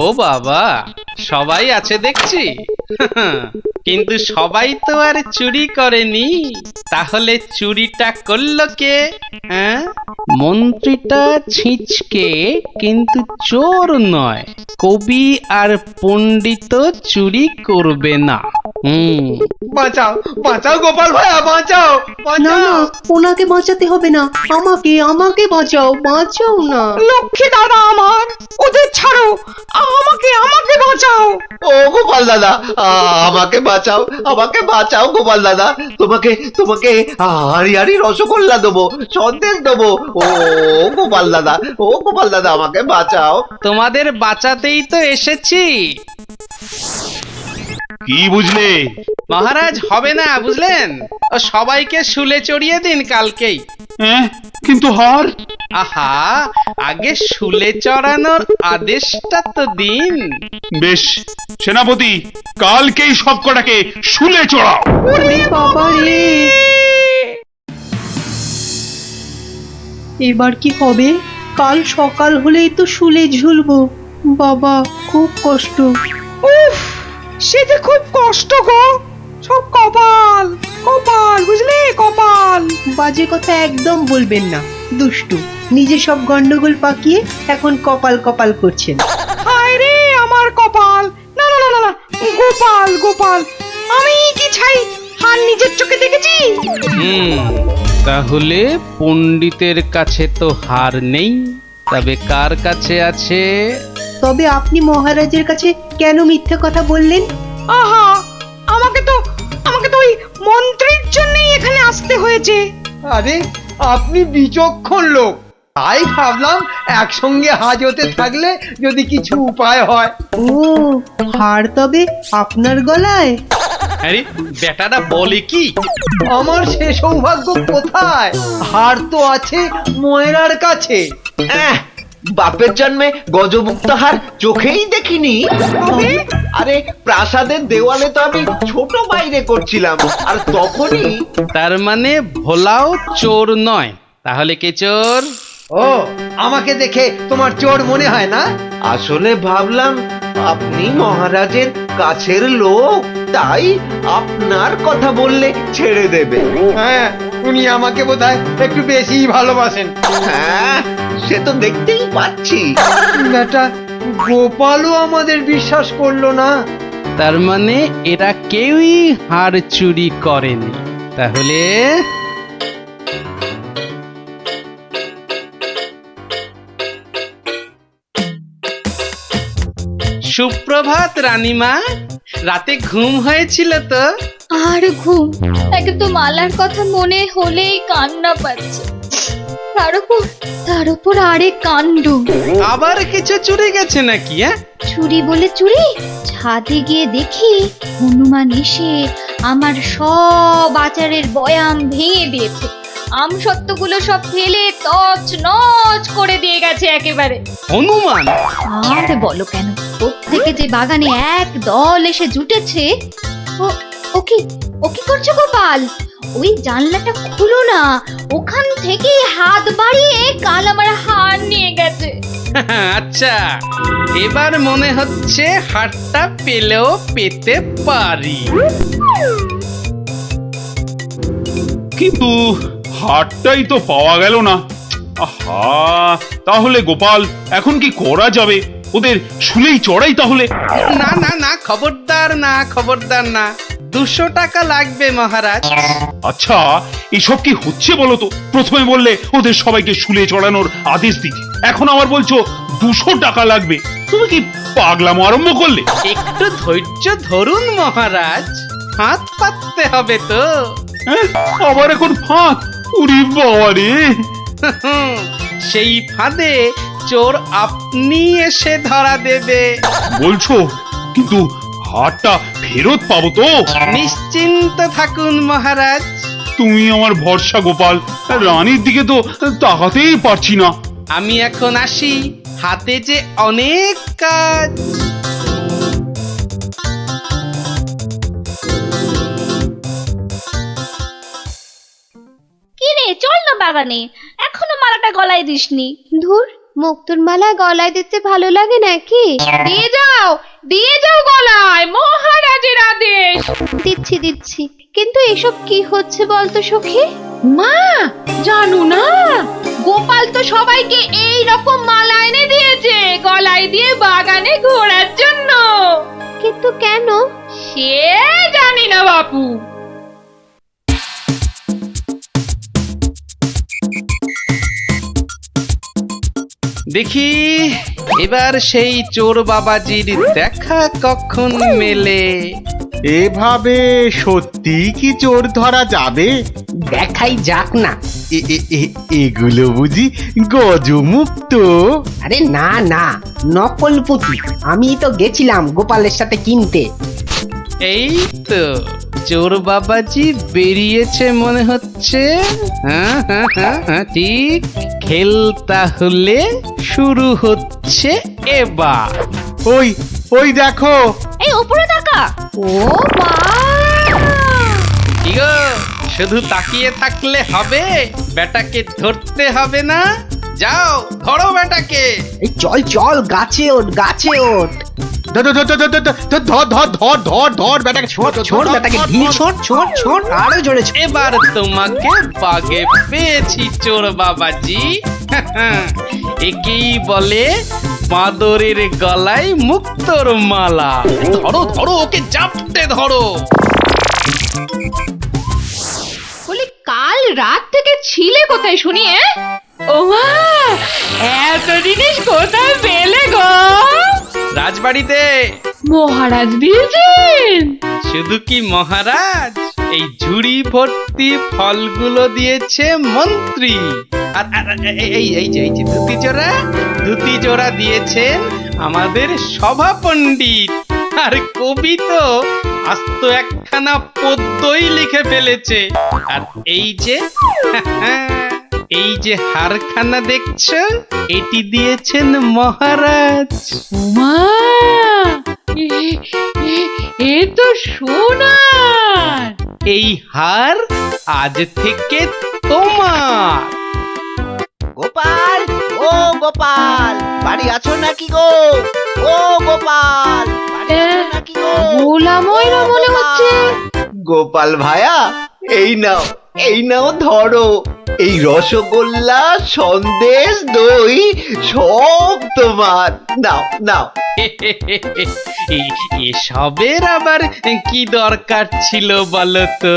ও বাবা, সবাই আছে দেখছি। কিন্তু সবাই তো আর চুরি করেনি, তাহলে চুরিটা করলো কে? মন্ত্রীটা ছিঁচকে, কিন্তু চোর নয়। কবি আর পণ্ডিত চুরি করবে না। বাঁচাও বাঁচাও গোপাল ভাইয়া, বাঁচাও! না না, ওনাকে বাঁচাতে হবে না, আমাকে বাঁচাও, বাঁচাও না। লক্ষ্মী দাদা আমার, ওদের ছাড়ো, আমাকে বাঁচাও। ও গোপাল দাদা, আমাকে বাঁচাও গোপাল দাদা। তোমাকে হাড়ি রসগোল্লা দেবো, সন্দেশ দেবো। ও গোপাল দাদা, আমাকে বাঁচাও। তোমাদের বাঁচাতেই তো এসেছি। কি বুঝলে মহারাজ? হবে না বুঝলেন, ও সবাইকে শুলে চড়িয়ে দিন কালকেই। কিন্তু হার? আহা, আগে শুলে চড়ানোর আদেশটা তো দিন। বেশ সেনাপতি, কালকেই সব কটাকে শুলে চড়াও। বাবা রে, এবার কি হবে? কাল সকাল হলেই তো শুলে ঝুলবো। বাবা, খুব কষ্ট। উফ, সে যে খুব কষ্ট গো, সব কপাল। কপাল বুঝলে, কপাল। বাজে কথা একদম বলবেন না, দুষ্টু। নিজে সব গন্ডগোল পাকিয়ে এখন কপাল কপাল করছেন। হায় রে আমার কপাল! না না না না না, গোপাল গোপাল, আমি কি ছাই হার নিজের চোখে দেখেছি? তাহলে পণ্ডিতের কাছে তো হার নেই, তবে কার কাছে আছে? তবে আপনি মহারাজের কাছে কেন মিথ্যে কথা বললেন? আহা, আমাকে তো ওই মন্ত্রীর জন্যই এখানে আসতে হয়েছে। আরে আপনি বিচক্ষণ লোক, তাই ভাবলাম একসঙ্গে হাজতে থাকলে যদি কিছু উপায় হয়। ও, হার তবে আপনার গলায়? আরে বেটাটা বলে কি? আমার সে সৌভাগ্য কোথায়? হার তো আছে ময়রার কাছে। বাপের জন্মে গজমুক্ত হার চোখেই দেখিনি। আরে প্রাসাদের দেওয়ালে তো আমি ছোট বাইরে করছিলাম, আর তখনই। তার মানে ভোলাও চোর নয়, তাহলে কে চোর? ও, আমাকে দেখে তোমার চোর মনে হয় না? আসলে ভাবলাম আপনি মহারাজের কাছের লোক, তাই আপনার কথা বললে ছেড়ে দেবে। হ্যাঁ, উনি আমাকে বোধহয় একটু বেশিই ভালোবাসেন। হ্যাঁ, সে তো দেখতেই পাচ্ছি। বেটা গোপালও আমাদের বিশ্বাস করলো না। তার মানে এরা কেউই হার চুরি করেনি। তাহলে সুপ্রভাত রানীমা, রাতে ঘুম হয়েছিল তো? আর ঘুম, একে তো মালার কথা মনে হলেই কান্না পাচ্ছে। তার উপর আরেক কাণ্ড। আবার কিছু চুরি গেছে নাকি? চুরি বলে চুরি, ছাদে গিয়ে দেখি হনুমান এসে আমার সব আচারের বয়াম ভেঙে দিয়েছে। আমসত্ত্বগুলো সব ফেলে তছ নছ করে দিয়ে গেছে একেবারে। হনুমান? আর বলো কেন, প্রত্যেকে যে বাগানে এক দল এসে জুটেছে। ও কি করছো গোপাল? ওই জানলাটা খুলো না, ওখান থেকে হাত বাড়িয়ে কাল আমার হার নিয়ে গেছে। আচ্ছা, এবার মনে হচ্ছে হারটা পেলেও পেতে পারি। কিন্তু হারটাই তো পাওয়া গেল না। আহা, তাহলে গোপাল এখন কি করা যাবে? ওদের শুলেই চড়াই তাহলে? না না না, খবরদার না, খবরদার না। 200 টাকা লাগবে মহারাজ। আচ্ছা, এসব কি হচ্ছে বলো তো? প্রথমে বললে ওদের সবাইকে শুলে চড়ানোর আদেশ দিতে, এখন আবার বলছো 200 টাকা লাগবে। তুমি কি পাগলামো আরম্ভ করলে? একটু ধৈর্য ধরুন মহারাজ, হাত পাততে হবে তো। আবার এখন ফাঁক? উরি বাবা রে! সেই ফাঁদে চোর আপনি এসে ধরা দেবে। বলছো, কিন্তু হারটা ফেরত পাবো তো? নিশ্চিন্ত থাকুন মহারাজ। তুমি আমার ভরসা গোপাল, রানীর দিকে তো তাকাতেই পারছি না। আমি এখন আসি, হাতে যে অনেক কাজ। কি রে, চল না বাগানে, এখনো মালাটা গলায় দিসনি। ধুর, মুক্তোর মালা গলায় দিতে ভালো লাগে নাকি? দিয়ে যাও গলায়, মহারাজের আদেশ। দিচ্ছি, কিন্তু এসব কি হচ্ছে বলতো সখী? মা, জানো না, গোপাল তো সবাইকে এই রকম মালা এনে দিয়েছে গলায় দিয়ে বাগানে ঘোরার জন্য। কিন্তু কেন? সে জানি না বাপু। দেখি এবার সেই চোর বাবাজির দেখা কখন মেলে। এভাবে সত্যি কি চোর ধরা যাবে? দেখাই যাক না। এগুলো বুঝি গজমুক্ত? আরে না না, নকল পুঁতি। আমি তো গেছিলাম গোপালের সাথে কিনতে। এই তো চোর বাবাজি বেরিয়েছে মনে হচ্ছে। হ্যাঁ, ঠিক। খেল তাহলে শুরু হচ্ছে এবার। ওই দেখো, এই উপরে তাকা। ও মা! কি গো, শুধু তাকিয়ে থাকলে হবে? বেটাকে ধরতে হবে না? যাও ধরো বেটাকে। এই চল গাছে ওঠ, গাছে ওঠ। ধর ধর ধর ধর ধর ধর ধর ধর ধর ধর বেটাকে ছোট ছোট বেটাকে ঢিল ছোট ছোট ছোট আরো জোরে ছোট। এবার তোমাকে বাগে পেয়েছি চোর বাবাজি। একেই বলে বাঁদরের গলায় মুক্তোর মালা। ধরো ধরো ওকে জাপটে ধরো। বলি কাল রাত থেকে ছিলে কোথায় শুনি? ও মা, এত জিনিস কোথায় পেলে গো? রাজবাড়িতে। মহারাজ দিয়েছেন? শুধু কি মহারাজ, এই ঝুড়ি ভর্তি ফলগুলো দিয়েছে মন্ত্রী। আর এই যে ধুতি জোড়া দিয়েছেন আমাদের সভা পণ্ডিত। আর কবি তো আস্ত একখানা পদ্যই লিখে ফেলেছে। আর এই যে হারখানা দেখছো, এটি দিয়েছেন মহারাজ। মা, এ তো সোনার। এই হার আজ থেকে তোমার। গোপাল, ও গোপাল, বাড়ি আছো নাকি গো? ও গোপাল, বাড়ি আছো নাকি গো? ভোলা ময়রা মনে হচ্ছে। গোপাল ভায়া, এই নাও ধরো। এই রসগোল্লা, সন্দেশ, দই সব তোমার। নাও নাও। এসবের আবার কি দরকার ছিল বলো তো?